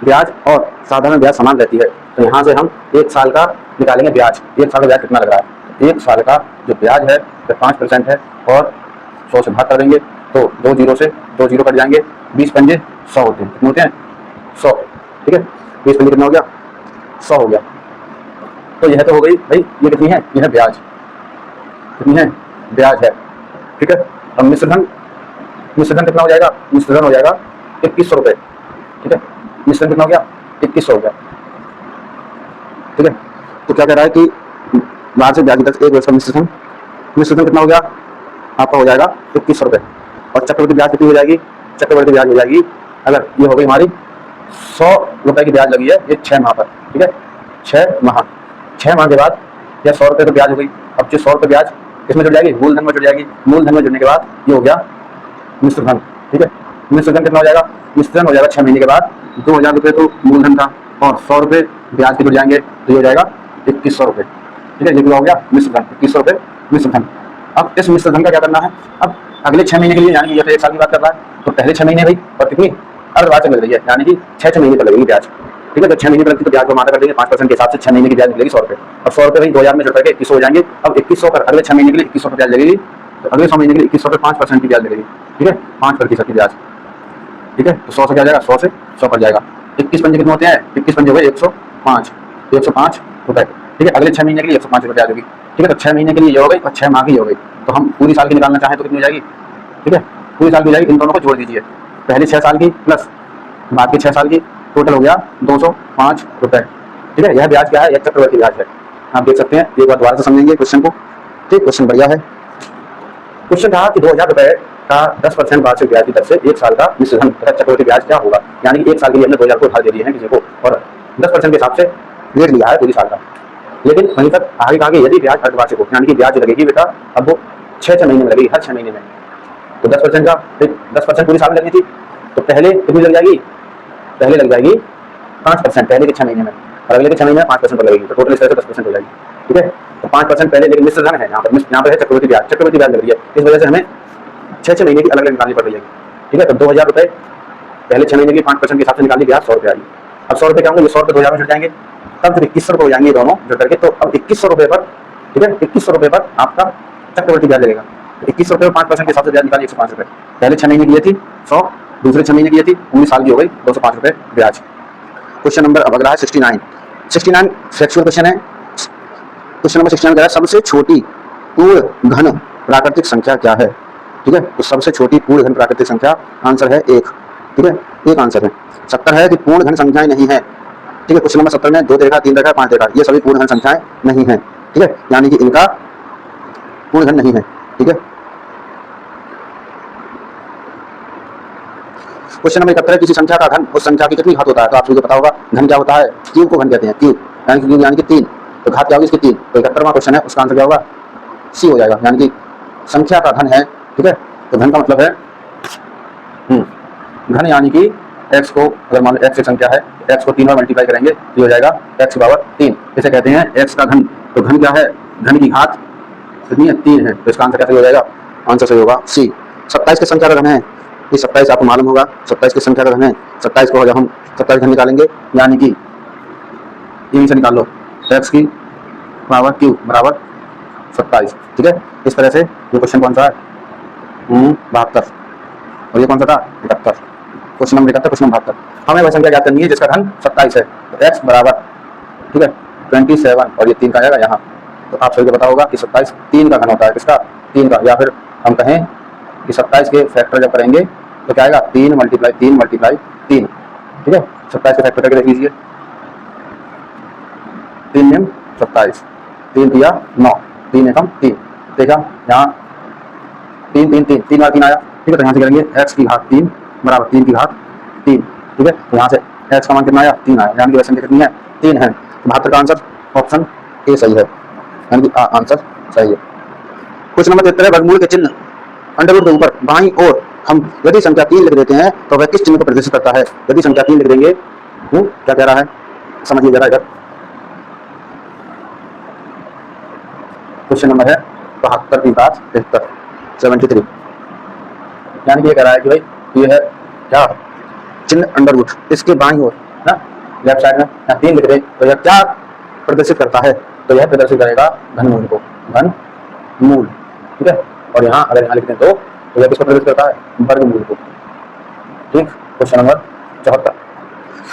ब्याज और साधारण ब्याज समान रहती है। तो यहाँ से हम एक साल का निकालेंगे ब्याज। एक साल का ब्याज कितना लग रहा है? एक साल का जो ब्याज है वह 5% है और 100 से भाग कर देंगे तो 2 जीरो से 2 जीरो कट जाएंगे, 20 पंजे 100 होते हैं। कितने होते हैं? 100। ठीक है, 20 पंजे कितना हो गया? 100 हो गया। तो यह तो हो गई भाई, ये कितनी है? यह ब्याज कितनी है? ब्याज है। ठीक है, अब मिश्रधन कितना हो जाएगा? मिश्रधन हो जाएगा 2100 रुपये। ठीक है, मिश्रधन कितना हो गया? 2100 हो गया। ठीक है, तो क्या कह रहा है कि वार्षिक ब्याज की दर एक वर्ष का मिश्रधन कितना हो गया? आपका हो जाएगा 2100 रुपये। और चक्रवर्ती ब्याज कितनी हो जाएगी? चक्रवर्ती ब्याज हो जाएगी, अगर ये हो गई हमारी 100 रुपये की ब्याज लगी है ये 6 माह पर। ठीक है, 6 माह के बाद या 100 रुपये तो ब्याज हो गई। अब जो 100 रुपये ब्याज इसमें जुड़ जाएगी, मूलधन में जुड़ जाएगी। मूलधन में जुड़ने के बाद ये हो गया मिश्रधन। ठीक है, मिश्रधन कितना हो जाएगा? मिश्रधन हो जाएगा 6 महीने के बाद 2000 रुपये तो मूलधन था और 100 रुपये ब्याज के जुड़ जाएंगे तो ये हो जाएगा 2100 रुपये। ठीक है, ये हो गया मिश्रधन, 2100 रुपये मिश्रधन। अब इस मिश्रधन का क्या करना है? अब अगले 6 महीने के लिए, यानी ये तो एक साल की बात कर रहा है, तो पहले 6 महीने भाई और कितनी अर्धवार्षिक लग रही है, यानी कि 6 महीने पर लगेगी ब्याज। ठीक है, तो 6 महीने पर लगती तो ब्याज को माना कर देंगे 5% के हिसाब से। 6 महीने की ब्याज मिलेगी 100 रुपये। अब 100 रुपये भाई 2000 में जुड़ करके 2100 हो जाएंगे। अब 2100 पर अगले 6 महीने के लिए 2100 ब्याज लगेगी, तो अगले 100 महीने के लिए 2100 पर 5% की ब्याज लगेगी। ठीक है, 5% की ब्याज। ठीक है, तो 100 से क्या जाएगा? 100 से 100 कट जाएगा। 21 पंजे कितने होते हैं? 21 पंजे हो गए 105 रुपये। ठीक है, अगले 6 महीने के लिए 105 रुपये ब्याज होगी। ठीक है, तो 6 महीने के लिए ये हो गई और 6 माह की हो गई। तो हम पूरी साल की निकालना चाहें तो कितनी हो जाएगी? ठीक है, पूरी साल की हो जाएगी। इन दोनों को जोड़ दीजिए, पहले 6 साल की प्लस बाद की 6 साल की, टोटल हो गया 205 रुपये। ठीक है, यह ब्याज क्या है? यह चक्रवर्ती ब्याज है। आप देख सकते हैं, एक बार दोबारा से समझेंगे क्वेश्चन को। ठीक, क्वेश्चन बढ़िया है। क्वेश्चन कहा कि 2000 रुपये का 10% वार्षिक ब्याज की दर से एक साल का मिश्रधन तथा चक्रवर्ती ब्याज क्या होगा? यानी कि एक साल के लिए हमने 2000 को उधार दे दिए हैं किसी को और 10% के हिसाब से रेट लिया है पूरी साल का। लेकिन वहीं तक आगे कहा कि यदि ब्याज अर्धवार्षिक हो, यानी कि ब्याज लगेगी बेटा अब वो 6 महीने में लगेगी, हर 6 महीने में। तो 10% का 10% पूरी साल में लगनी थी, तो पहले कितनी लग जाएगी? पहले लग जाएगी 5% पहले के 6 महीने में और अगले के 6 महीने में 5% पर लगेगी। तो टोटल इस तरह से 10% हो जाएगी। ठीक है, तो 5% पहले, लेकिन मिश्रधन है यहाँ पर है चक्रवर्ती ब्याज लग रही है। इस वजह से हमें 6 महीने की अलग अलग निकालनी पड़ रही है। ठीक है, तो 2000 रुपये पहले 6 महीने की 5% के हिसाब से निकालनी, ब्याज 100 रुपये आएगी। अब 100 रुपये क्या होंगे? ये 100 रुपये 2000 में जुड़ जाएंगे, तब फिर 2100 रुपये हो जाएंगे दोनों जुड़ करके। तो अब 2100 रुपये पर, ठीक है, 2100 रुपये पर आपका चक्रवर्ती ब्याज लगेगा। 2100 रुपये 5% के हिसाब से ब्याज निकालिए 105 रुपये। पहले 6 महीने की ये थी 100, दूसरे 6 महीने की ये थी, पूरी साल की हो गई 205 रुपये ब्याज। क्वेश्चन नंबर अब अगला है 69 फैक्चुअल क्वेश्चन है। क्वेश्चन नंबर 69 है सबसे छोटी पूर्ण घन प्राकृतिक संख्या क्या है? ठीक है, तो सबसे छोटी पूर्ण घन प्राकृतिक संख्या आंसर है 1। ठीक है, एक आंसर है। 70 है कि पूर्ण घन संख्याएं नहीं है, ठीक है। क्वेश्चन नंबर 70 में 2 दे रखा, 3 दे रखा, 5 दे रखा, ये सभी पूर्ण घन संख्याएं नहीं है, ठीक है, यानी कि इनका पूर्ण घन नहीं है, ठीक है। क्वेश्चन नंबर 71 है, किसी संख्या का घन उस संख्या की कितनी घात होता है? तो आप सभी को पता होगा घन क्या होता है, क्यूब को घन कहते हैं, क्यूब यानी कि 3, तो घात क्या होगी इसकी 3, तो 71वां क्वेश्चन है, उसका आंसर क्या होगा, सी हो जाएगा, यानी कि संख्या का घन है, ठीक है। तो घन का मतलब है घन, यानी कि x को, अगर मान लो x एक संख्या है, x को 3 बार मल्टीप्लाई करेंगे तो हो जाएगा x की पावर 3, इसे कहते हैं x का घन। तो घन क्या है, घन की घात कितनी है, 3 है, तो इसका आंसर कैसे हो जाएगा, आंसर सही होगा सी। 27 की संख्या का घन है, ये 27 आपको मालूम होगा, 27 की संख्या का घन है, 27 को जब हम 27 घन निकालेंगे, यानी कि यहीं से निकाल लो, x की पावर क्यू बराबर 27, ठीक है। इस तरह से ये क्वेश्चन कौन सा है, 72, और ये कौन सा था, 71, क्वेश्चन नंबर 71, क्वेश्चन नंबर 72। हमें वह संख्या ज्ञात करनी है जिसका घन 27 है, तो x बराबर, ठीक है, 27, और ये 3 का आएगा यहाँ। तो आप सभी को पता होगा कि 27 3 का घन होता है, किसका, 3 का, या फिर हम कहें कि 27 के फैक्टर जब करेंगे तो क्या आएगा, 3 मल्टीप्लाई 3 मल्टीप्लाई 3, ठीक है। 27 के फैक्टर करके देख लीजिए, 3 में 27, 3 दिया 9, 3 एकम 3, देखा यहाँ 3 3 3 3 बार 3 आया, ठीक है। तो यहाँ से करेंगे x की घात 3 बराबर 3 की घात 3, ठीक है। तो यहाँ से x का मान कितना आया, 3 आया, यानी कि वैसे कितनी है, 3 है। 72 का आंसर ऑप्शन ए सही है, यानी कि आंसर सही है। क्वेश्चन नंबर 73 है, वर्गमूल के चिन्ह अंडरवुड के ऊपर बाईं ओर हम यदि संख्या 3 लिख देते हैं तो वह किस चिन्ह को प्रदर्शित करता है? यदि संख्या 3 लिख देंगे, क्या कह रहा है, समझिए जरा इधर। क्वेश्चन नंबर है 72 की बात 73, यानी कि ये कह रहा है कि भाई ये है क्या, चिन्ह अंडरवुड, इसके बाईं ओर ना, लेफ्ट साइड में यहाँ 3 लिख दे तो यह क्या प्रदर्शित करता है? तो यह प्रदर्शित करेगा घनमूल को, घनमूल, ठीक है। और यहाँ अगर यहाँ लिख दें तो यह किसको प्रदर्शित करता है, वर्गमूल को, ठीक। क्वेश्चन नंबर 74,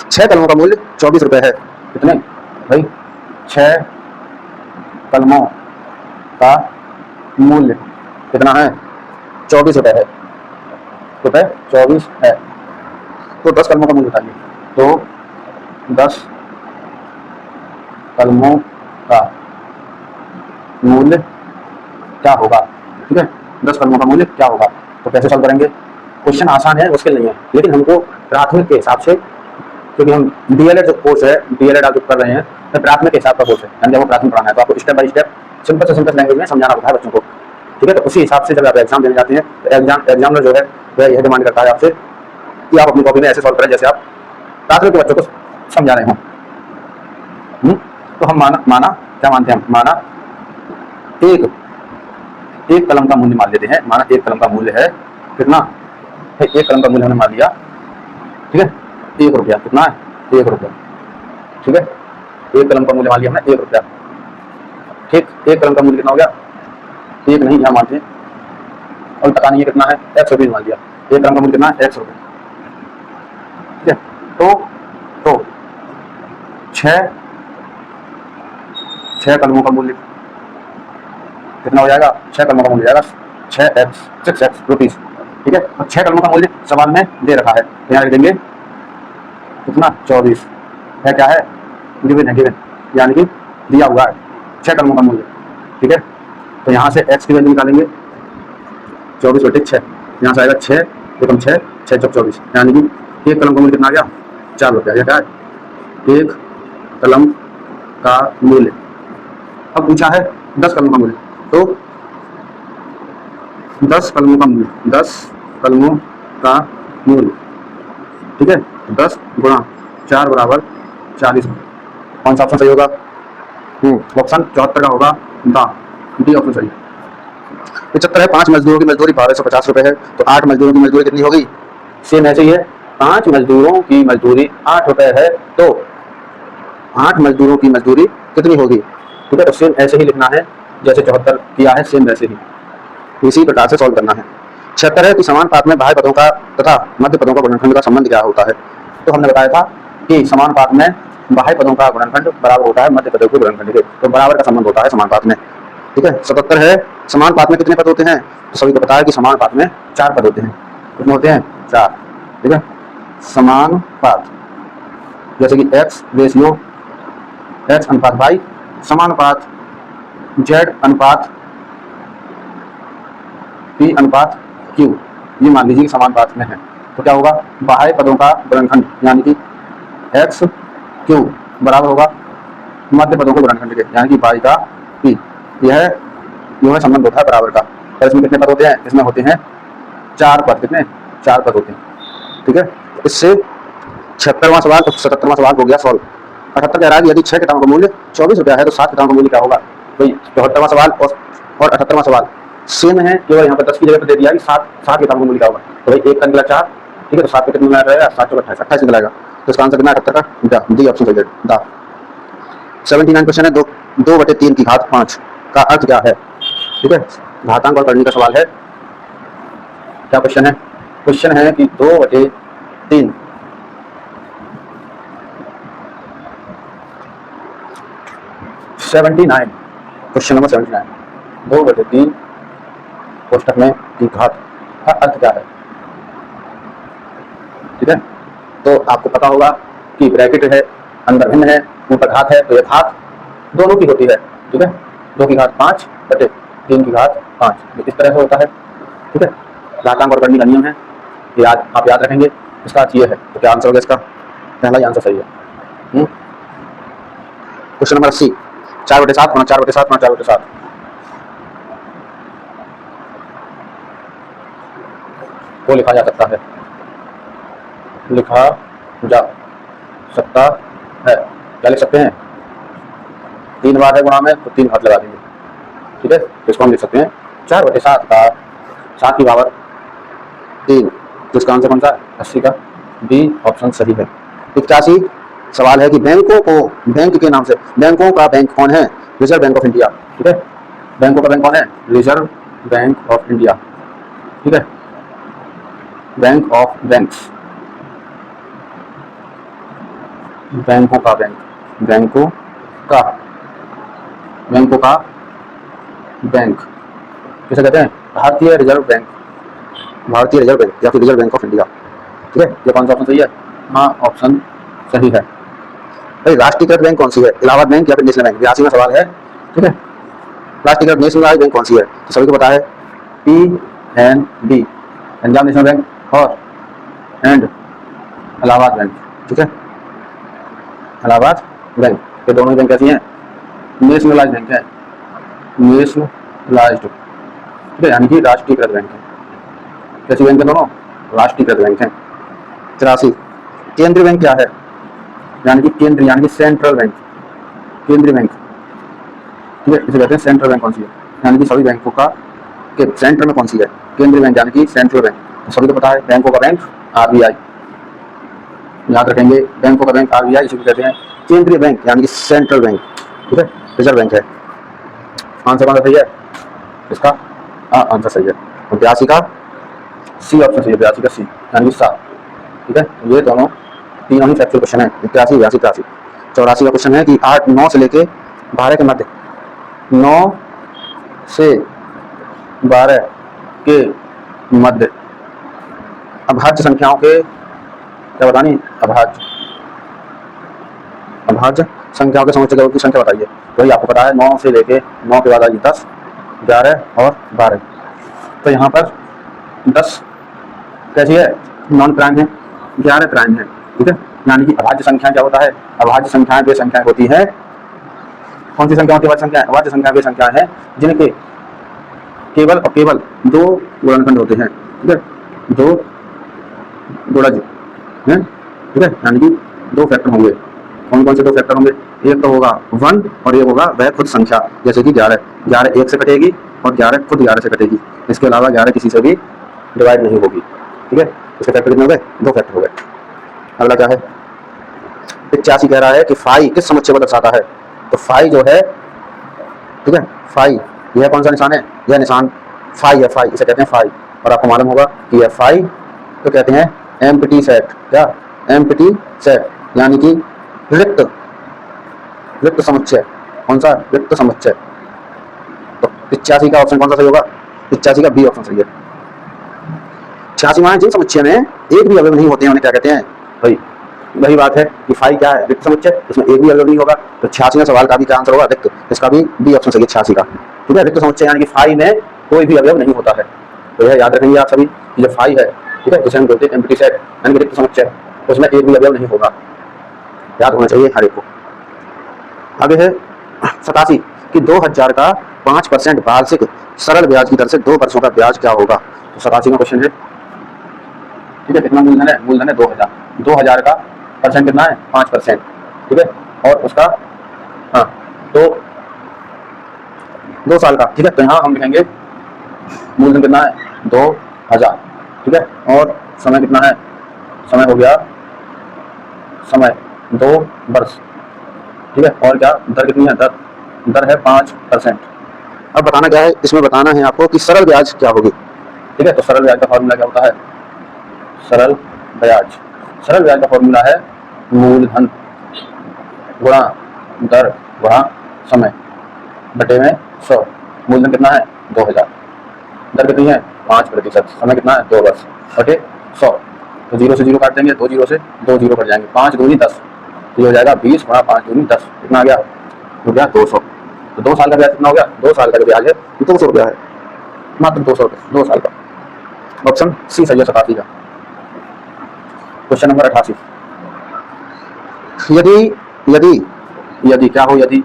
6 कलमों का मूल्य 24 रुपए है, कितने भाई, 6 कलमों का मूल्य कितना है, 24 रुपए है, रुपए 24 है। तो 10 कलमों का मूल्य बताइए, तो 10 कलमों का मूल्य क्या होगा, ठीक है, 10 कलमों का मूल्य क्या होगा। तो कैसे सॉल्व करेंगे, क्वेश्चन आसान है, मुश्किल नहीं है, लेकिन हमको प्राथमिक के हिसाब से, क्योंकि हम डीएलएड जो कोर्स है, डीएलएड आप कर रहे हैं, तो प्राथमिक के हिसाब का कोर्स है, यानी वो प्राथमिक पढ़ाना है, तो आपको स्टेप बाय स्टेप सिंपल से सिंपल लैंग्वेज में समझाना होता है बच्चों को, ठीक है। तो उसी हिसाब से जब आप एग्जाम देने जाते हैं तो एग्जामिनर जो है वह यह डिमांड करता है आपसे कि आप अपनी कॉपी में ऐसे सॉल्व करें जैसे आप प्राथमिक के बच्चों को समझा रहे हों। तो हम माना क्या मानते हैं, माना एक कलम का मूल्य मान लेते हैं, माना एक कलम का मूल्य है कितना है, एक कलम का मूल्य हमने मान लिया, ठीक है, 1 रुपया, कितना है, 1 रुपया, ठीक है। एक कलम का मूल्य मान लिया हमने 1 रुपया, ठीक। एक कलम का मूल्य कितना हो गया, एक नहीं, यहाँ मानते हैं और पता नहीं है कितना है, 100 रुपये मान लिया, एक कलम का मूल्य कितना है, 100 रुपये, ठीक है। तो 6 कलमों का मूल्य कितना हो जाएगा, 6 कलमों का मूल्य जाएगा 6x रुपीज, ठीक है। और 6 कलमों का मूल्य सवाल में दे रखा है, यहाँ लिख देंगे कितना, 24 है, क्या है, गिवन है, गिवन, यानी कि दिया हुआ है 6 कलमों का मूल्य, ठीक है। तो यहाँ से x की वैल्यू निकालेंगे, 24 बटे 6, यहाँ से आएगा 6 एकम 6, 6 चौक 24, यानी कि एक कलम का मूल्य कितना आ गया, 4 रुपया, यह क्या है, एक कलम का मूल्य। अब पूछा है 10 कलमों का मूल्य, तो 10 कलमों का मूल्य, 10 कलमों का मूल्य, ठीक है, 10 गुणा 4 बराबर 40, कौन सा ऑप्शन सही होगा, ऑप्शन 74 का होगा, डी ऑप्शन सही। 75 है, 5 मजदूरों की मजदूरी 1250 रुपए है, तो 8 मजदूरों की मजदूरी कितनी होगी, सेम ऐसे ही है, 5 मजदूरों की मजदूरी 8 रुपए है, तो 8 मजदूरों की मजदूरी कितनी होगी, ठीक है। तो सेम ऐसे ही लिखना है जैसे 74 किया है, सेम वैसे ही इसी प्रकार से सॉल्व करना है। 76 है कि समान पात में बाह्य पदों का तथा मध्य पदों का गुणनखंड का संबंध क्या होता है? तो हमने बताया था कि समान पात में बाह्य पदों का गुणनखंड बराबर होता है मध्य पदों के गुणनखंड के, तो बराबर का संबंध होता है समान पात में, ठीक है। 77 है, समान पात में कितने पद होते हैं? तो सभी को पता है कि समान पात में 4 पद होते हैं, कितने होते हैं? 4, ठीक है। समान पात जैसे कि एक्स रेशियो एक्स अनुपात वाई समानुपात जेड अनुपात पी अनुपात क्यू, ये मान लीजिए समानुपात में है। तो क्या होगा, बाह्य पदों का गुणनखंड यानी कि एक्स क्यू बराबर होगा मध्य पदों को गुणनखंड के यानी कि पाई का पी। यह जो है संबंध होता है बराबर का। और इसमें कितने पद होते हैं, इसमें होते हैं 4 पद। कितने, 4 पद होते हैं। ठीक है, इससे 76वां सवाल 77वां सवाल हो गया सॉल्व। 78 कह रहा है कि यदि 6 किताबों का मूल्य 24 रुपया है तो 7 किताबों का मूल्य क्या होगा। तो 74वां सवाल और 78वां सवाल सेम है, केवल यहाँ पर 10 की जगह पर दे दिया कि 7 किताबों का मूल्य क्या होगा। तो भाई 1 का निकला 4, ठीक है, तो 7 पे कितना रहेगा, 7 चौक 28, 28 निकलेगा। तो इसका आंसर कितना है 78 का, डी ऑप्शन सही है, दा। 79 क्वेश्चन है, 2/3 की घात 5 का अर्थ क्या है। ठीक है, घातांक और करनी का सवाल है। क्या क्वेश्चन है, क्वेश्चन है कि 2/3 79, क्वेश्चन नंबर 79, 2/3 कोष्टक में की घात का अर्थ क्या है। ठीक है, तो आपको पता होगा कि ब्रैकेट है, अंदर भिन्न है, ऊपर घात है, तो यह घात दोनों की होती है। ठीक है, 2 की घात 5/3 की घात 5, इस तरह से होता है। ठीक है, घातांक और करनी का नियम है, ये आप याद रखेंगे। इसका अर्थ ये है, तो क्या आंसर होगा इसका, पहला ही आंसर सही है। क्वेश्चन नंबर 80, 4/7 गुणा 4/7 गुणा 4/7 को लिखा जा सकता है, लिखा जा सकता है। क्या लिख सकते हैं, 3 बार है गुणा में तो 3 घात लगा देंगे। ठीक है, इसको हम लिख सकते हैं 4/7 का 7 की पावर 3। तो इसका आंसर कौन सा, 80 का बी ऑप्शन सही है। 81 सवाल है कि बैंकों को बैंक के नाम से, बैंकों का बैंक कौन है, रिजर्व बैंक ऑफ इंडिया। ठीक है, बैंकों का बैंक कौन है, रिजर्व बैंक ऑफ इंडिया। ठीक है, बैंक ऑफ बैंक्स, बैंकों का बैंक, बैंकों का बैंक किसे कहते हैं, भारतीय रिजर्व बैंक, भारतीय रिजर्व बैंक या फिर रिजर्व बैंक ऑफ इंडिया। ठीक है, ये कौन सा ऑप्शन सही है, हाँ ऑप्शन सही है। भाई राष्ट्रीयकृत बैंक कौन सी है, इलाहाबाद बैंक या फिर नेशनल बैंक, 82वां सवाल है। ठीक है, राष्ट्रीयकृत नेशनलाइज्ड बैंक कौन सी है, तो सभी को पता है PNB, पंजाब नेशनल बैंक और इलाहाबाद बैंक। ठीक है, इलाहाबाद बैंक, ये दोनों बैंक कैसी हैं, नेशनलाइज्ड बैंक है, नेशनलाइज्ड। ठीक है, यानी कि राष्ट्रीयकृत बैंक है। कैसी बैंक है दोनों, राष्ट्रीयकृत बैंक है। 83 केंद्रीय बैंक क्या है, यानी कि केंद्र यानी कि सेंट्रल बैंक, केंद्रीय बैंक। ठीक है, इसे कहते हैं सेंट्रल बैंक कौन सी है, यानी कि सभी बैंकों का के सेंटर में कौन सी है, केंद्रीय बैंक यानी कि सेंट्रल बैंक। सभी को पता है बैंकों का बैंक RBI, याद रखेंगे बैंकों का बैंक RBI, इसी को कहते हैं केंद्रीय बैंक यानी कि सेंट्रल बैंक। ठीक है, रिजर्व बैंक है। आंसर कौन सा सही है इसका, आंसर सही है, 82 का सी ऑप्शन सही है, 82 का सी यानी कि 7। ठीक है, ये दोनों तीनों ही फैक्चुअल क्वेश्चन है, 83 82 83। 84 का क्वेश्चन है कि 8 9 से लेके 12 के मध्य, 9 से 12 के मध्य अभाज्य संख्याओं के, क्या बतानी, अभाज्य संख्याओं के समुच्चय की संख्या बताइए। वही आपको पता है, 9 से लेके 9 के बाद आएगी 10 11 और 12। तो यहाँ पर 10 कैसी है, नॉन प्राइम है, 11 प्राइम है। ठीक है, यानी कि अभाज्य संख्या क्या होता है, अभाज्य संख्याएं वे संख्याएं होती है, कौन सी संख्या होती है, अभाज्य संख्या, अभाज्य संख्या वे संख्या है जिनके केवल और केवल 2 गुणनखंड होते हैं। ठीक है, 2 गुणज हैं। ठीक है, यानी कि 2 फैक्टर होंगे। कौन कौन से 2 फैक्टर होंगे, एक तो होगा 1 और एक होगा वह खुद संख्या, जैसे कि 11 1 से कटेगी और 11 खुद 11 से कटेगी। इसके अलावा 11 किसी से भी डिवाइड नहीं होगी। ठीक है, इसके फैक्टर कितने हो गए, 2 फैक्टर हो गए। अगला क्या है, 85 कह रहा है कि फाई किस समुच्चय को दर्शाता है। तो फाई जो है, ठीक है, फाई यह कौन सा निशान है, यह निशान फाई है, फाई इसे कहते हैं फाई। और आपको मालूम होगा कि यह फाई तो कहते हैं एम्प्टी सेट, क्या एम्प्टी सेट यानी कि रिक्त समुच्चय। कौन सा, रिक्त समुच्चय। तो 85 का ऑप्शन कौन सा सही होगा, 85 का बी ऑप्शन सही है। 86 माने जिन समुच्चय में एक भी अवयव नहीं होते हैं उन्हें क्या कहते हैं भाई, वही बात है कि फाई क्या है, रिक्त समुच्चय, इसमें एक भी अवयव नहीं होगा। तो 86वें सवाल का भी क्या आंसर होगा, रिक्त। इसका भी बी ऑप्शन सही है 86 का। ठीक है, रिक्त समुच्चय यानी कि फाई में कोई भी अवयव नहीं होता है। तो यह याद रखेंगे आप सभी कि जो फाई है, ठीक है, जिसे हम बोलते हैं एम्प्टी सेट यानी कि रिक्त समुच्चय, उसमें एक भी अवयव नहीं होगा। याद होना चाहिए हर एक को। आगे है 87 कि 2000 का 5% वार्षिक सरल ब्याज की दर से 2 वर्षों का ब्याज क्या होगा। तो 87 का क्वेश्चन है। ठीक है, कितना मूलधन है, मूलधन है 2000, 2000 का परसेंट कितना है 5%। ठीक है, और उसका हाँ तो 2 साल का। ठीक है, तो यहाँ हम लिखेंगे मूलधन कितना है 2000। ठीक है, और समय कितना है, समय हो गया, समय 2 वर्ष। ठीक है, और क्या दर कितनी है, दर है 5%। अब बताना क्या है, इसमें बताना है आपको कि सरल ब्याज क्या होगी। ठीक है, तो सरल ब्याज का फॉर्मूला क्या होता है, सरल ब्याज का फॉर्मूला है मूलधन गुणा दर गुणा समय बटे में 100। मूलधन कितना है 2000, दर कितनी है 5%, समय कितना है 2 वर्ष बटे 100। तो 0 से 0 काट देंगे, 2 0 से 2 0 कट जाएंगे, 5 दूनी 10, ये हो जाएगा 20 गुणा 5 दूनी 10, कितना आ गया, हो गया 200। तो 2 साल का ब्याज कितना हो गया, 2 साल का जो ब्याज है 200 रुपया है, मात्र 200 रुपये 2 साल का। ऑप्शन सी सही है 87 का। क्वेश्चन नंबर 88 यदि क्या हो, यदि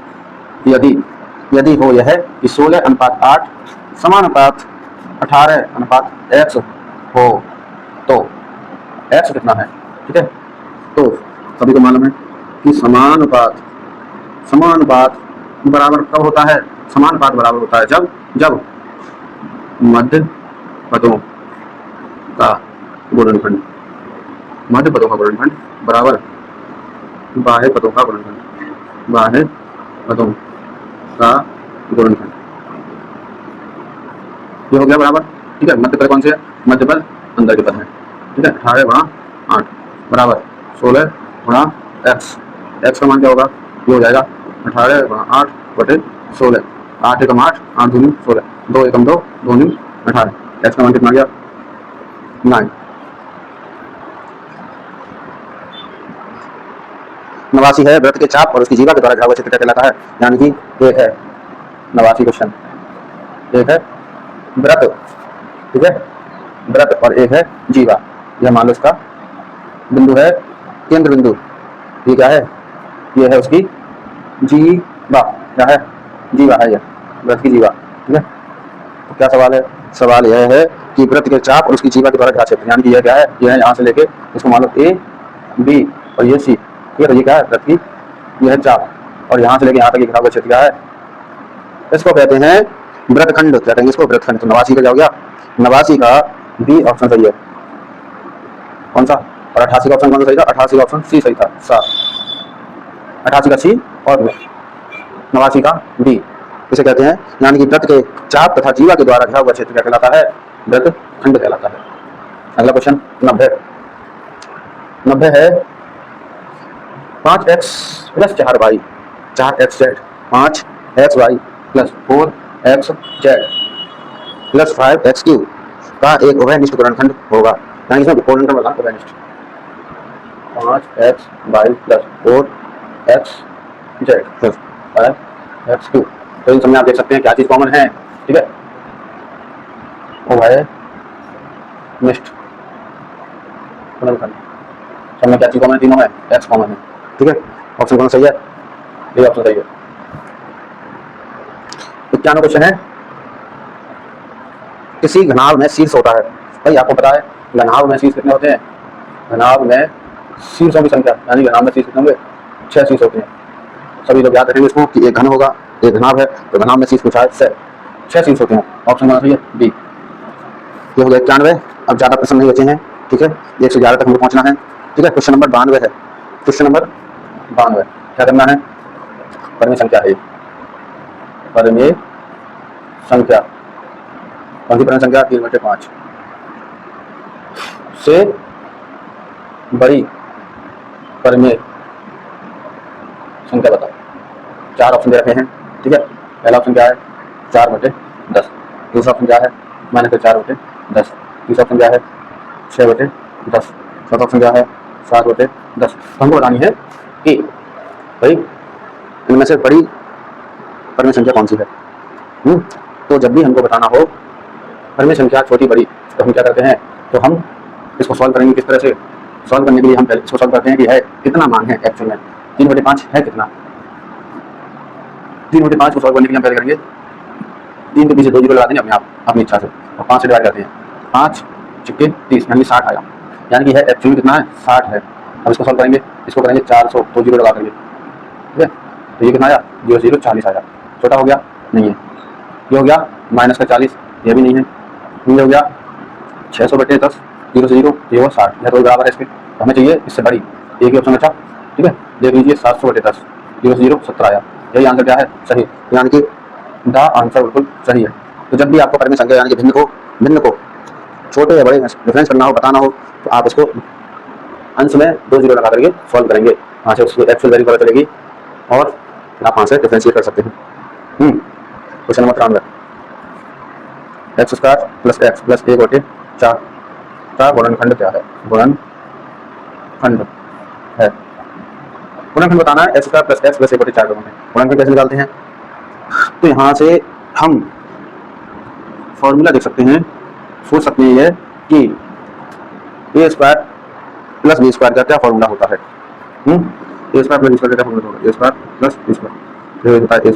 हो यह कि 16:8 समानुपात 18:x हो तो x कितना है। ठीक है, तो सभी को मालूम है कि समानुपात बराबर कब होता है, समानुपात बराबर होता है जब मध्य पदों का गुणनफल बराबर बाह्य पदों का गुणनफल, ये हो गया बराबर। ठीक है, मध्य पद कौन से है, मध्य पद अंदर के पद है। ठीक है, 18 गुणा 8 बराबर 16 गुणा x का मान क्या होगा, ये हो जाएगा 18 गुणा 8 बटे 16, 8 एकम 8, 8 दूनी 16, 2 एकम 2, 2 दूनी 18, x का मान कितना गया 9। 89 है वृत्त के चाप और उसकी जीवा के द्वारा घिरा हुआ क्षेत्र क्या कहलाता है, यानी कि एक है 89 क्वेश्चन, एक है वृत्त, ठीक है, वृत्त और एक है जीवा। यह मान लो इसका बिंदु है, केंद्र बिंदु, ये क्या है, ये है उसकी जीवा, क्या है जीवा है, यह वृत्त की जीवा। ठीक है, तो क्या सवाल है, सवाल यह है कि वृत्त के चाप और उसकी जीवा के द्वारा घिरा क्षेत्र, यानी कि यह क्या है, यह है यहाँ से लेके इसको मान लो ए बी और ये सी। ठीक है, तो ये क्या है वृत्त की, यह है चाप, और यहाँ से लेके यहाँ तक घिरा हुआ क्षेत्र क्या है, इसको कहते हैं वृत्तखंड। क्या कहेंगे इसको, वृत्तखंड। तो 89 का क्या हो गया, 89 का बी ऑप्शन सही है, कौन सा, और 88 का ऑप्शन कौन सा सही था, 88 का ऑप्शन सी सही था, 88 का सी और 89 का बी, इसे कहते हैं, यानी कि वृत्त के चाप तथा जीवा के द्वारा घिरा हुआ क्षेत्र क्या कहलाता है, वृत्तखंड कहलाता है। अगला क्वेश्चन 90 है 5x + 4y 4xz 5xy + 4xz + 5x³ का एक उभयनिष्ठ गुणनखंड होगा, यानी इसमें गुणनखंड होगा उभयनिष्ठ। 5xy + 4xz + 5x³, तो इन सब में आप देख सकते हैं क्या चीज कॉमन है। ठीक है, उभयनिष्ठ गुणनखंड, सब में क्या चीज कॉमन है, तीनों में x कॉमन है। ठीक है, ऑप्शन कौन सही है, ये ऑप्शन सही है। 91 क्वेश्चन है, किसी घनाभ में शीर्ष होता है, भाई आपको पता है घनाभ में शीर्ष कितने होते हैं, घनाभ में शीर्षों की संख्या, यानी घनाभ में शीर्ष कितने होंगे, 6 शीर्ष होते हैं। सभी लोग याद रखेंगे इसको कि एक घन होगा, एक घनाभ है, तो घनाभ में शीर्ष पूछा है 6 शीर्ष होते हैं। ऑप्शन कौन सही है, बी। ये हो गया 91। अब ज्यादा प्रश्न नहीं बचे हैं। ठीक है, 111 तक हमको पहुंचना है। ठीक है, क्वेश्चन नंबर 92 है, क्वेश्चन नंबर 92 क्या करना है, परिमेय संख्या है, परिमेय संख्या, कौन सी परिमेय संख्या, 3/5 से बड़ी परिमेय संख्या बताओ। 4 ऑप्शन दे रखे हैं। ठीक है, पहला ऑप्शन क्या है 4/10, दूसरा ऑप्शन क्या है -4/10, तीसरा ऑप्शन क्या है 6/10, चौथा ऑप्शन क्या है 7/10, 10। तो हमको बतानी है कि भाई इनमें से बड़ी परिमेय संख्या कौन सी है। तो जब भी हमको बताना हो परिमेय संख्या छोटी बड़ी, तो हम क्या करते हैं, तो हम इसको सॉल्व करेंगे किस तरह से। सॉल्व करने के लिए हम पहले इसको सॉल्व करते हैं कि है कितना मान है एक्चुअल में। 3/5 है कितना। 3/5 को सॉल्व करने के लिए हम पहले करेंगे 3 के पीछे 2 जीरो लगा देंगे अपने आप अपनी इच्छा से, और 5 से डिवाइड करते हैं। 5 × 30 यानी 60 आया, यानी कि है एक्चुअली कितना है 60 है। अब इसको सॉल्व करेंगे, इसको करेंगे 400, 2 जीरो लगा करेंगे, ठीक है। तो ये कितना आया 0 0 40 आया। छोटा हो गया नहीं है। ये हो गया माइनस का 40, ये भी नहीं है। ये हो गया 600/10, 0 से 0, ये हुआ 60, यह तो बराबर है इसके। तो हमें चाहिए इससे बड़ी, एक ही ऑप्शन बचा, ठीक है। देख लीजिए 700/10, 0 से 0 17 आया। यही आंसर क्या है, सही, यानी कि द आंसर बिल्कुल सही है। तो जब भी आपको परिमेय संख्या यानी कि भिन्न को छोटे या बड़े डिफरेंस करना हो, बताना हो, तो आप इसको अंश में 2 जीरो लगा करके सॉल्व करेंगे। वहाँ से उसकी एक्चुअल वैल्यू पता चलेगी और आप वहाँ से डिफरेंशिएट कर सकते हैं। क्वेश्चन नंबर 93, x² + x + 1/4 का गुणनखंड क्या है। गुणनखंड है, गुणनखंड बताना है x² + x + 1/4 दोनों में। गुणनखंड कैसे निकालते हैं, तो यहाँ से हम फॉर्मूला देख सकते हैं, सोच सकते हैं ये कि a² + b² का क्या फॉर्मूला होता है। a² + b² का क्या फॉर्मूला होगा, a² + b², ये होता है a² +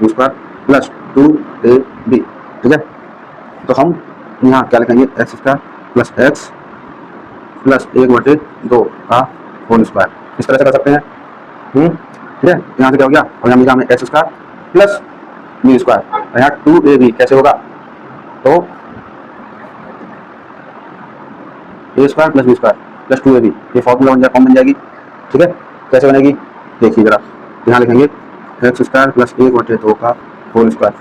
b² + 2ab, ठीक है। तो हम यहाँ क्या लिखेंगे, x² + x + 1/2 का होल स्क्वायर, इस तरह से कर सकते हैं। ठीक है, यहाँ से क्या हो गया, और यहाँ लिखा हमें x² + b², और यहाँ 2ab कैसे होगा, तो a² + b² + 2ab, ये फॉर्मूला फॉर्म बन जाएगी, ठीक है। कैसे बनेगी देखिए जरा, यहाँ लिखेंगे x² + 1/2 का होल स्क्वायर,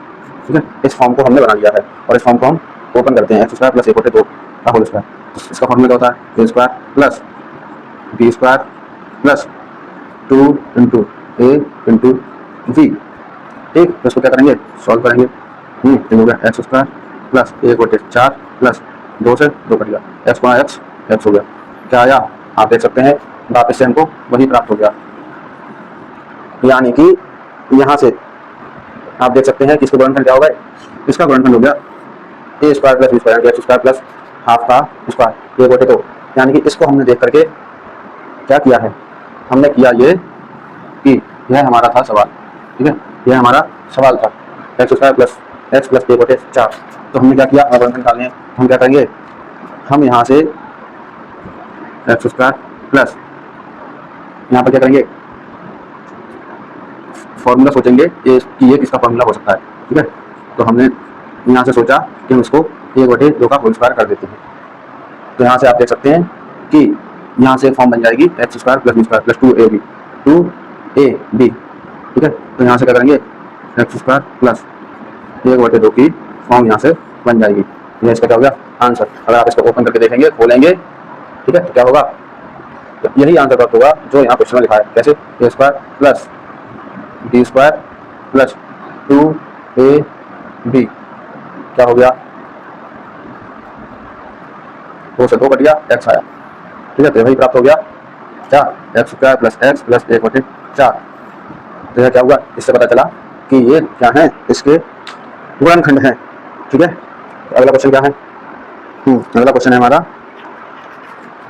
ठीक है। इस फॉर्म को हमने बना लिया है और इस फॉर्म को हम ओपन करते हैं, x² + 1/2 का होल स्क्वायर। इसका फॉर्मूला क्या होता है, a² + b² + 2 × a × v, ठीक। तो इसको क्या करेंगे, सॉल्व करेंगे। ये हो गया x² + 1/4 + 2 से 2 कट गया, x गुणा x, x हो गया। क्या आया आप देख सकते हैं, वापस से हमको वही प्राप्त हो गया, यानी कि यहाँ से आप देख सकते हैं कि इसका गुणनखंड क्या होगा, इसका गुणनखंड हो गया a² + b², यानी x² + ½ का स्क्वायर 1/2, यानी कि इसको हमने देख करके क्या किया है, हमने किया ये कि यह हमारा था सवाल, ठीक है, यह हमारा सवाल था x² + x + 1/4। तो हमने क्या किया, गुणनखंड निकालने हम क्या करेंगे, हम यहाँ से x² प्लस यहाँ पर क्या करेंगे, फॉर्मूला सोचेंगे कि ये किसका फॉर्मूला हो सकता है, ठीक है। तो हमने यहाँ से सोचा कि हम इसको 1/2 का होल स्क्वायर कर देते हैं। तो यहाँ से आप देख सकते हैं कि यहाँ से एक फॉर्म बन जाएगी x² + b² + 2ab, 2ab, ठीक है। तो यहाँ से क्या करेंगे, x² + 1/2 की फॉर्म यहाँ से बन जाएगी। ये इसका क्या हो गया आंसर। अगर आप इसको ओपन करके देखेंगे, खोलेंगे, ठीक है, तो क्या होगा, तो यही आंसर प्राप्त होगा जो यहाँ क्वेश्चन में लिखा है। कैसे, a² + b² + 2ab क्या हो गया, 2 से 2 कट गया, x आया, ठीक है। तो वही प्राप्त हो गया क्या, x² + x + 1/4। तो यह क्या हुआ, इससे पता चला कि ये क्या है, इसके गुणनखंड है, ठीक है। तो अगला क्वेश्चन क्या है, अगला क्वेश्चन है हमारा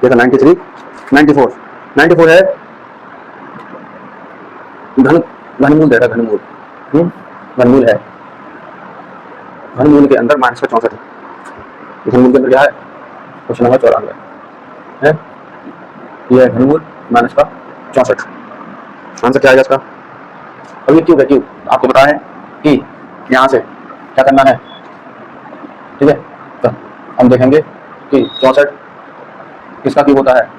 ये था 93, 94 है घनमूल देखा, घनमूल है, घनमूल के अंदर -64 है। घनमूल के अंदर क्या है, क्वेश्चन नंबर 94 है, यह घनमूल -64। आंसर क्या आएगा इसका। अब ये क्यूब है, क्यूब आपको पता है कि यहाँ से क्या करना है, ठीक है। तो हम देखेंगे कि 64 किसका क्यूब होता है,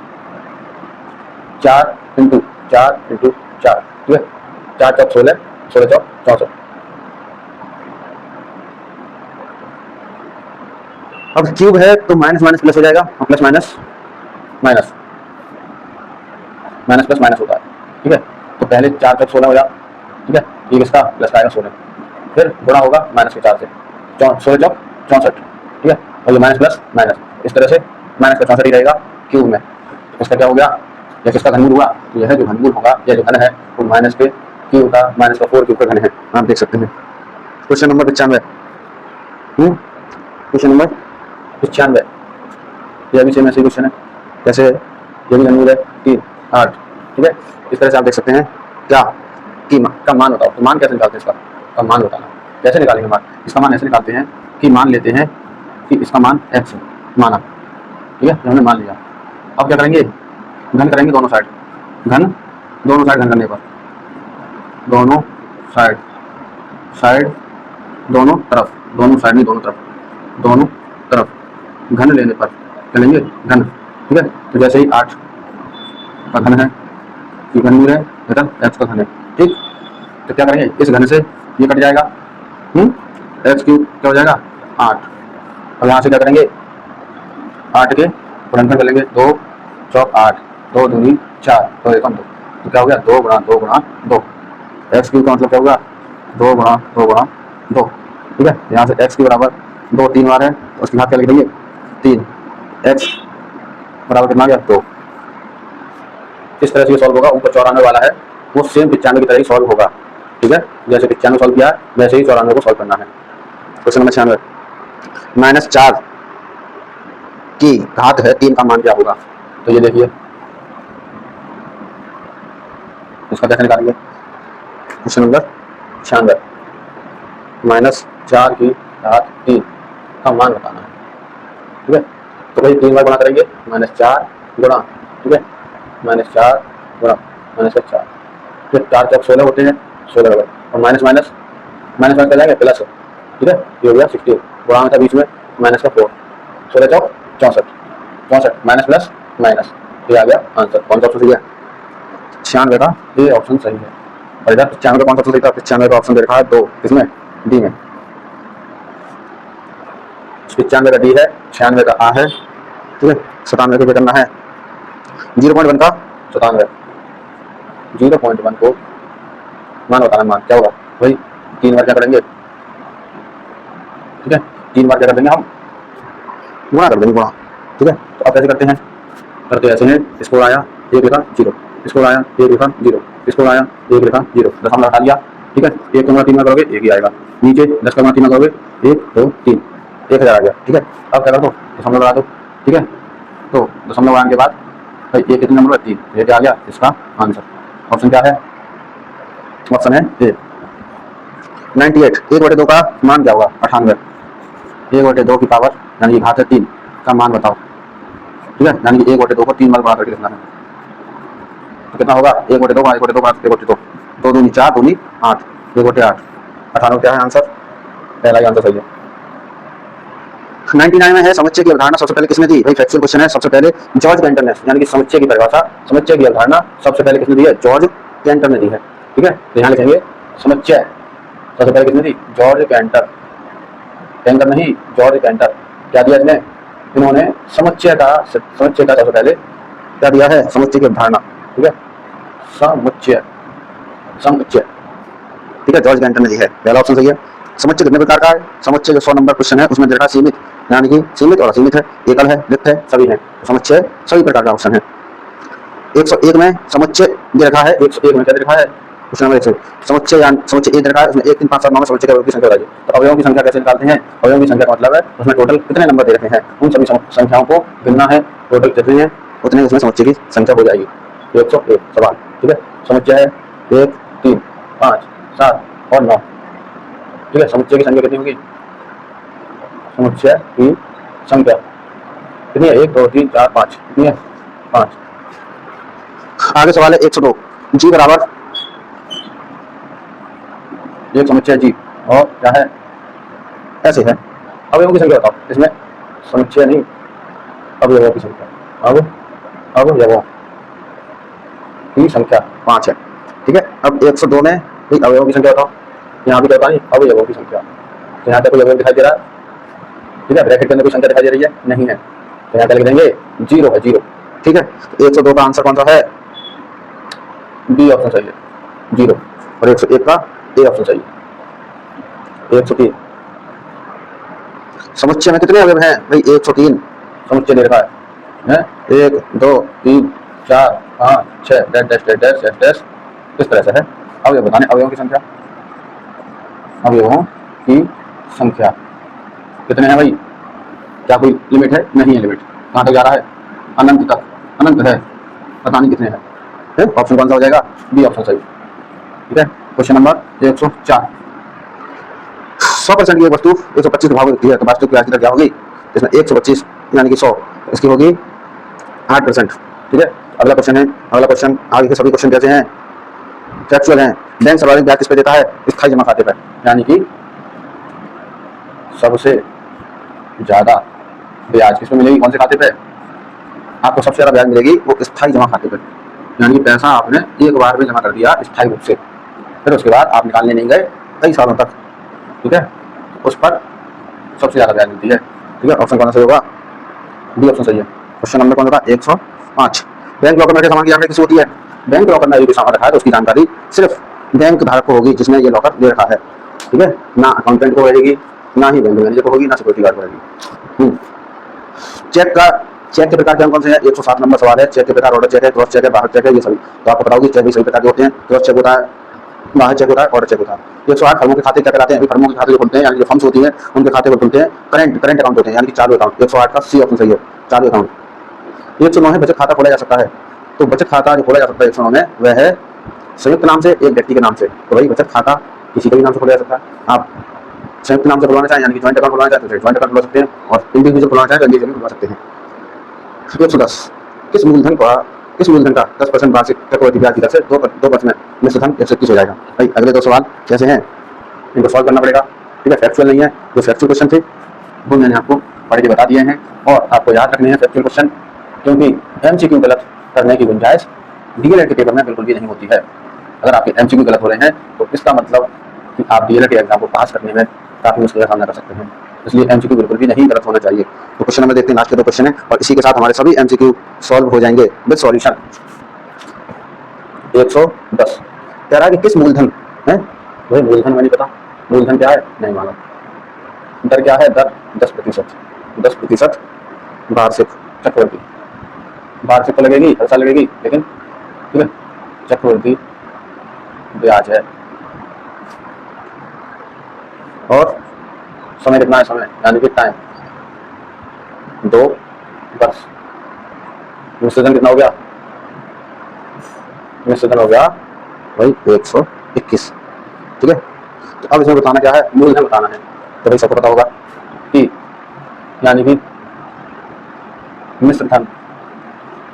4 × 4 × 4, ठीक है। 4 × 16, 16 × 64। अब क्यूब है तो माइनस माइनस प्लस हो जाएगा, और plus minus minus, minus plus minus होता है, ठीक है। तो पहले 4 × 16 हो जाए, ठीक है, ये किसका प्लस का आएगा 16, फिर गुणा होगा -4 से, 16 × 64, ठीक है। और ये माइनस प्लस माइनस, इस तरह से -64 ही रहेगा क्यूब में। इसका क्या हो गया, जैसे इसका घनमूल हुआ तो यह जो घनमूल होगा, यह जो घन है वो माइनस के क्यू होगा, माइनस का 4 क्यू का घन है। आप देख सकते हैं। क्वेश्चन नंबर 95, क्वेश्चन नंबर 95, यह भी सेम ऐसे क्वेश्चन है। कैसे है? ये भी घनमूल है 3 8, ठीक है। इस तरह से आप देख सकते हैं क्या कि का मान बताओ। तो मान कैसे निकालते हैं इसका? का मान बताना कैसे निकालेंगे मान? इसका मान ऐसे निकालते हैं कि मान लेते हैं कि इसका मान x माना, ठीक है, हमने मान लिया। अब क्या करेंगे? घन करेंगे दोनों साइड, घन दोनों साइड घन करने पर, दोनों साइड साइड दोनों तरफ, दोनों साइड नहीं दोनों तरफ, दोनों तरफ घन लेने पर क्या लेंगे? घन, ठीक है। तो जैसे ही 8 का घन है, ये घनमूल है, बेटा x का घन है, ठीक। तो क्या करेंगे? इस घन से ये कट जाएगा, x क्यूब क्या हो जाएगा? 8। और यहाँ से क्या करेंगे? 8 के गुणनखंड कर लेंगे, 2 चौक 8, 2 दूनी 4, 2 एकम 2। तो क्या हो गया? 2 गुणा 2 गुणा 2। एक्स क्यूब का मतलब क्या होगा? 2 गुणा 2 गुणा 2, ठीक है। यहाँ से x के बराबर 2 3 बार है, तो उसकी घात क्या लिख देंगे? 3। x बराबर कितना आ गया? 2। किस तरह से ये सॉल्व होगा? ऊपर 94 वाला है, वो सेम 95 की तरह ही सॉल्व होगा, ठीक है। जैसे 95 सॉल्व किया वैसे ही 94 को सॉल्व करना है। क्वेश्चन नंबर 96, -4 की घात है 3 का मान क्या होगा? तो ये देखिए इसका कैसे निकालेंगे? क्वेश्चन नंबर 96, -4 की घात 3 का मान बताना है, ठीक है। तो भाई 3 बार गुणा करेंगे, -4 गुणा, ठीक है, -4 गुणा -4, फिर 4 चौक 16 होते हैं, 16 और माइनस माइनस माइनस माइनस कर जाएंगे प्लस, ठीक है। ये हो गया 16, गुणा में था बीच में माइनस का 4, 16 चौक 64, 64 माइनस प्लस माइनस, ये आ गया आंसर। कौन सा ऑप्शन सही है? 96 का ये ऑप्शन सही है। और इधर 95 का कौन सा ऑप्शन सही था? 95 का ऑप्शन दे रखा है 2, किसमें? डी में। 95 का डी है, 96 का आ है, ठीक है। 97 को क्या करना है? 0.1 का 97, 0.1 को मान बताना। मान क्या होगा? वही 3 बार क्या करेंगे, ठीक है, 3 बार क्या कर देंगे हम? गुणा कर देंगे, गुणा, ठीक है। तो अब कैसे करते हैं? करते ऐसे हैं, इसको आया 1 लिखा 0, इसको आया 1 लिखा 0, इसको आया 1 लिखा 0, दशमलव हटा दिया, ठीक है। 1 गुणा 3 में करोगे 1 ही आएगा, नीचे 10 गुणा 3 में करोगे 1 2 3, 1000 आ गया, ठीक है। अब क्या कर दो? दशमलव लगा दो, ठीक है। तो दशमलव लगाने के बाद भाई 1 कितने नंबर? 3, ये क्या आ गया इसका आंसर? ऑप्शन क्या है? ऑप्शन है ए। 98, 1/2 का मान क्या होगा? 98, 1/2 की पावर यानी कि घात 3 का मान बताओ, ठीक है। यानी कि 1/2 को 3 बार गुणा करके लिखना है, तो कितना होगा? 1/2 का 1/2 का 1/2, 2 दूनी 4 दूनी 8, 1/8, 98 क्या है आंसर? पहला ही आंसर सही है। 99 में है समुच्चय की अवधारणा सबसे पहले किसने दी? भाई फैक्चुअल क्वेश्चन है। सबसे पहले जॉर्ज कैंटर ने, यानी कि समुच्चय की परिभाषा, समुच्चय की अवधारणा सबसे पहले किसने दी है? जॉर्ज कैंटर ने दी है, ठीक है। तो यहाँ लिखेंगे समुच्चय सबसे पहले किसने दी? जॉर्ज कैंटर, कैंटर नहीं, जॉर्ज कैंटर। क्या दिया इसने? इन्होंने समुच्चय का सबसे पहले क्या दिया है? समुच्चय की अवधारणा, ठीक है, समुच्चय, समुच्चय, ठीक है, जॉर्ज कैंटर ने दी है। पहला ऑप्शन सही है। समुच्चय कितने प्रकार का है? समुच्चय जो 100 नंबर क्वेश्चन है उसमें देखा सीमित, यानी कि सीमित और असीमित है, एकल है, रिक्त है, सभी है। समुच्चय सभी प्रकार का ऑप्शन है। 101 में समुच्चय दे रखा है, 101 में क्या दे रखा है? क्वेश्चन नंबर 100 समुच्चय समुच्चय ए दे रखा है, उसमें 1 3 5 7 9 में समुच्चय के अवयवों की संख्या बताइए। तो अवयवों की संख्या कैसे निकालते हैं? अवयवों की संख्या का मतलब है उसमें टोटल कितने नंबर दे रखे हैं, उन सभी संख्याओं को गिनना है, टोटल कितने हैं उतने उसमें समुच्चय की संख्या हो जाएगी। 101 सवाल, ठीक है। समुच्चय है 1 3 5 7 और 9, ठीक है। समुच्चय की संख्या कितनी होगी? समुच्चय की संख्या कितनी है? 1 2 3 4 5, कितनी है? 5। आगे सवाल है 102, जी बराबर एक समुच्चय जी और क्या है? ऐसे है। अवयवों की संख्या बताओ। इसमें समुच्चय नहीं, अवयवों की संख्या, अवयवों की संख्या 5 है, ठीक है। अब 102 में अवयवों की संख्या बताओ। यहाँ भी कहता नहीं अवयवों की संख्या, तो यहाँ पे कोई अवयव दिखाई दे रहा है, ठीक है। ब्रैकेट के अंदर कोई संख्या दिखाई दे रही है? नहीं है, तो यहाँ पे लिख देंगे 0 है, 0, ठीक है। तो 102 का आंसर कौन सा है? बी ऑप्शन सही है, 0। और 101 का ए ऑप्शन सही है। 103 समुच्चय में कितने अवयव हैं? भाई 103 समुच्चय दे रखा है, 1 2 3 4 5 6 dash dash dash dash dash dash इस तरह से है। अब ये बताने अवयवों की संख्या, अवयवों की संख्या कितने हैं भाई? क्या कोई लिमिट है? नहीं है लिमिट। कहाँ तक जा रहा है? अनंत तक। अनंत है, पता नहीं कितने हैं। ऑप्शन कौन सा हो जाएगा? बी ऑप्शन सही। ठीक है, क्वेश्चन नंबर 104। 100% की एक वस्तु 125 भाव होती है तो वास्तविक ब्याज की दर क्या होगी? इसमें 125 यानी कि 100, इसकी होगी 8%। ठीक है, अगला क्वेश्चन है। अगला क्वेश्चन, आगे के सभी क्वेश्चन कैसे हैं? फैक्चुअल हैं। बैंक सर्वाधिक ब्याज किस पे देता है? स्थायी जमा खाते पर, यानी कि सबसे ज्यादा ब्याज किस पे मिलेगी? कौन से खाते पे? आपको सबसे ज्यादा ब्याज मिलेगी वो स्थायी जमा खाते पर, यानी कि पैसा आपने एक बार में जमा कर दिया स्थायी रूप से, फिर उसके बाद आप निकालने नहीं गए कई सालों तक। ठीक है, उस पर सबसे ज्यादा ब्याज मिलती है। ठीक है, ऑप्शन कौन सा सही होगा? बी ऑप्शन सही है। क्वेश्चन नंबर कौन सा? 105। बैंक लॉकर में रखे सामान की जानकारी किसको होती है? बैंक लॉकर में जो भी सामान रखा है तो उसकी जानकारी सिर्फ बैंक धारक को होगी जिसने ये लॉकर ले रखा है। ठीक है, ना अकाउंटेंट को रहेगी, ना ही बैंक मैनेजर को होगी, ना सिक्योरिटी गार्ड को रहेगी। चेक के प्रकार कौन से हैं? 107 नंबर सवाल है। चेक के प्रकार ऑर्डर चेक है, क्रॉस चेक है, बाहर चेक है, ये सभी तो आपको पता होगी। चेक भी सभी प्रकार के होते हैं। क्रॉस चेक होता है, बाहर चेक होता है, ऑर्डर चेक होता है। 108 फर्मों के खाते क्या कहलाते हैं? फर्मों के खाते जो खुलते हैं, यानी जो फर्म्स होती हैं उनके खाते को खुलते हैं करंट अकाउंट होते हैं, यानी कि चालू अकाउंट। 108 का सी ऑप्शन सही है, चालू अकाउंट। 109 है बचत खाता खोला जा सकता है, तो बचत खाता जो खोला जा सकता है 109 में वह है संयुक्त नाम से, एक व्यक्ति के नाम से। तो भाई बचत खाता किसी के भी नाम से खोला जा सकता है। आप संयुक्त नाम से खुलवाना चाहें, यानी कि ज्वाइंट अकाउंट खुलवाना चाहें तो ज्वाइंट अकाउंट खुलवा सकते हैं, और इंडिविजुअल खुलवाना चाहें तो इंडिविजुअल खुलवा सकते हैं। 110 किस मूलधन का 10% वार्षिक चक्रवृद्धि ब्याज की दर से 2% मिश्र धन 121 हो जाएगा? भाई अगले दो सवाल कैसे हैं, इनको सॉल्व करना पड़ेगा। ठीक है, फैक्चुअल नहीं है, जो फैक्चुअल क्वेश्चन थे वो मैंने आपको पढ़ के बता दिए हैं, और आपको याद रखने हैं फैक्चुअल क्वेश्चन, क्योंकि एमसीक्यू गलत करने की गुंजाइश डीएलएड के पेपर में बिल्कुल भी नहीं होती है। अगर आपके एमसीक्यू गलत हो रहे हैं तो इसका मतलब कि आप डीएलएड के एग्जाम को पास करने में काफी मुश्किल का सामना कर सकते हैं, इसलिए एमसीक्यू बिल्कुल भी नहीं गलत होना चाहिए। तो क्वेश्चन नंबर देखते हैं, लास्ट के दो क्वेश्चन है, और इसी के साथ हमारे सभी एमसीक्यू सॉल्व हो जाएंगे विद सॉल्यूशन। 110 कह रहा है कि किस मूलधन है? वही मूलधन में नहीं पता, मूलधन क्या है नहीं मालूम। दर क्या है? दर 10%। 10% वार्षिक चक्रवृद्धि, वार्षिक तो लगेगी, हर साल लगेगी, लेकिन ठीक है चक्रवृद्धि ब्याज है। और समय कितना है? समय यानी कि टाइम 2 वर्ष। मिश्रधन कितना हो गया? मिश्रधन हो गया भाई 121। ठीक है, तो अब इसमें बताना क्या है? मूलधन बताना है। तो भाई सबको पता होगा कि यानी कि मिश्रधन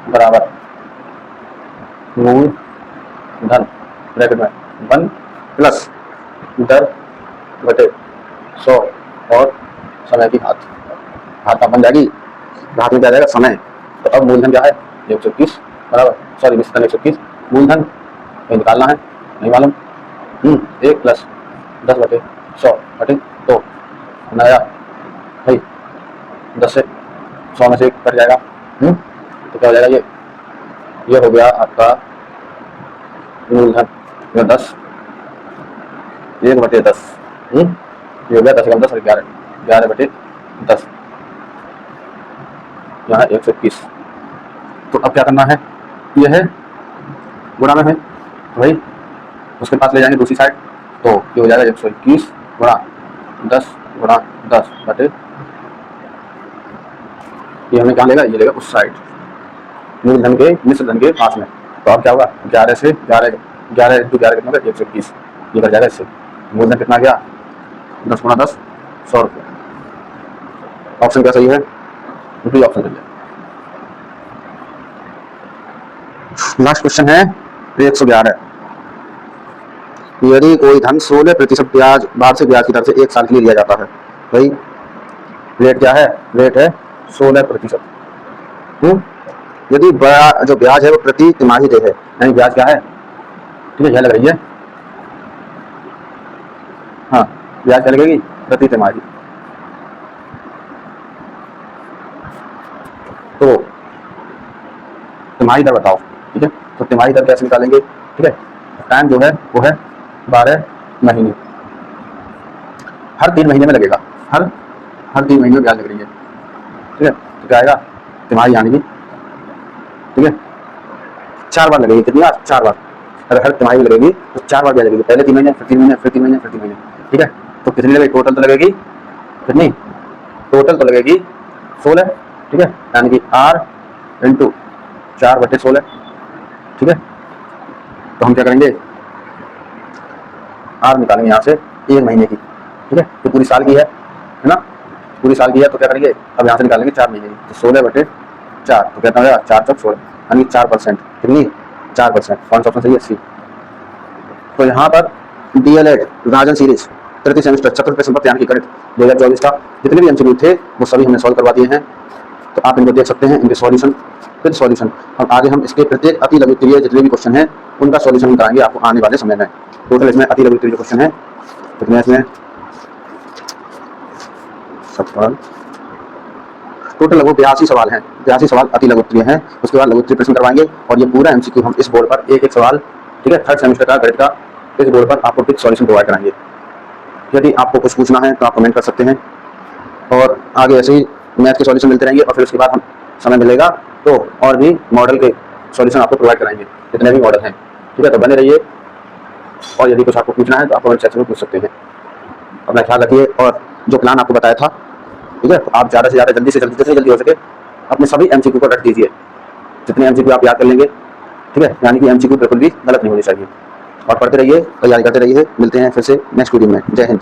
बराबर मूलधन ब्रैकेट में 1 प्लस दर बटे 100 और समय की घात। घात बन जाएगी, घात में क्या जाएगा? समय। तो अब मूलधन क्या है? 121 बराबर, सॉरी मिश्रधन 121, मूलधन निकालना है, नहीं मालूम। 1 प्लस 10 बटे 100 बटे 2 बनाया भाई, 10 से 100 में से 1 कट जाएगा। तो क्या हो जाएगा? ये हो गया आपका मूलधन 10, 1 बटे 10, ये हो गया 10 कम 10 और 11 बटे 10, यहाँ 121। तो अब क्या करना है? ये है गुणा में है, तो भाई उसके पास ले जाएंगे दूसरी साइड, तो ये हो जाएगा 121 गुणा 10 गुणा 10 बटे, ये हमें कहाँ लेगा? ये लेगा उस साइड मूलधन के मिश्रधन के पास में। तो अब क्या होगा? 11 से 11 11 कितना होगा? 121, ये बढ़ जाएगा इससे। मूलधन कितना गया? 10 गुणा 10 100 रुपये। ऑप्शन क्या सही है? बी ऑप्शन सही है। लास्ट क्वेश्चन है 111। यदि कोई धन 16% ब्याज वार्षिक ब्याज की दर से 1 साल के लिए लिया जाता है, भाई रेट क्या है? रेट है 16%। यदि जो ब्याज है वो प्रति तिमाही दे है, यानी ब्याज क्या है? ठीक है, यह लग रही है, हाँ ब्याज क्या लगेगी? प्रति तिमाही। तो तिमाही दर बताओ। ठीक है, तो तिमाही दर कैसे निकालेंगे? ठीक है, टाइम जो है वो है 12 महीने, हर 3 महीने में लगेगा, हर 3 महीने में ब्याज लग रही है। ठीक है, तो क्या आएगा? तिमाही यानी कि, ठीक है 4 बार लगेगी। कितनी बार? 4 बार। अगर हर तिमाही में लगेगी तो 4 बार ब्याज लगेगी, पहले 3 महीने, फिर 3 महीने, फिर 3 महीने, फिर 3 महीने। ठीक है, तो कितनी लगेगी टोटल? तो लगेगी कितनी टोटल? तो लगेगी 16। ठीक है, यानी कि R इंटू 4/16। ठीक है, तो हम क्या करेंगे, R निकालेंगे यहाँ से 1 महीने की। ठीक है, तो पूरी साल की है ना, पूरी साल की है, तो क्या करेंगे अब यहाँ से निकालेंगे 4 महीने की, तो 16/4, तो कहता है 4 चौक 16, यानी 4%। कितनी? 4%। कौन सा ऑप्शन सही है? सी। तो यहाँ पर DLED राजन सीरीज तृतीय सेमेस्टर चतुर्थ प्रश्न पत्र यानी कि गणित 2024 का जितने भी एमसीक्यू थे वो सभी हमने सॉल्व करवा दिए हैं। तो आप इनको देख सकते हैं, इनके सॉल्यूशन विद सॉल्यूशन। और आगे हम इसके प्रत्येक अति लघु त्रिय जितने भी क्वेश्चन हैं उनका सॉल्यूशन कराएंगे आपको आने वाले समय में। टोटल इसमें अति लघु त्रिय क्वेश्चन है कितने? इसमें टोटल लगभग 82 सवाल हैं। 82 सवाल अति लघु त्रिय हैं। उसके बाद लघु त्रिय प्रश्न करवाएंगे और ये पूरा एमसीक्यू हम इस बोर्ड पर एक एक सवाल, ठीक है, थर्ड सेमेस्टर का गणित का इस बोर्ड पर आपको विद सॉल्यूशन प्रोवाइड कराएंगे। यदि आपको कुछ पूछना है तो आप कमेंट कर सकते हैं और आगे ऐसे ही मैथ के सॉल्यूशन मिलते रहेंगे। और फिर उसके बाद हम समय मिलेगा तो और भी मॉडल के सॉल्यूशन आपको प्रोवाइड कराएंगे, जितने भी मॉडल हैं। ठीक है, तो बने रहिए और यदि कुछ आपको पूछना है तो आप कमेंट सेक्शन में पूछ सकते हैं। अपना ख्याल रखिए और जो प्लान आपको बताया था, ठीक है, तो आप ज़्यादा से ज़्यादा जल्दी से जल्दी जितनी जल्दी हो सके अपने सभी एमसीक्यू को रख दीजिए। जितने एमसीक्यू आप याद कर लेंगे, ठीक है, यानी कि एमसीक्यू बिल्कुल भी गलत नहीं होनी चाहिए। और पढ़ते रहिए, तैयारी करते रहिए। मिलते हैं फिर से नेक्स्ट वीडियो में। जय हिंद।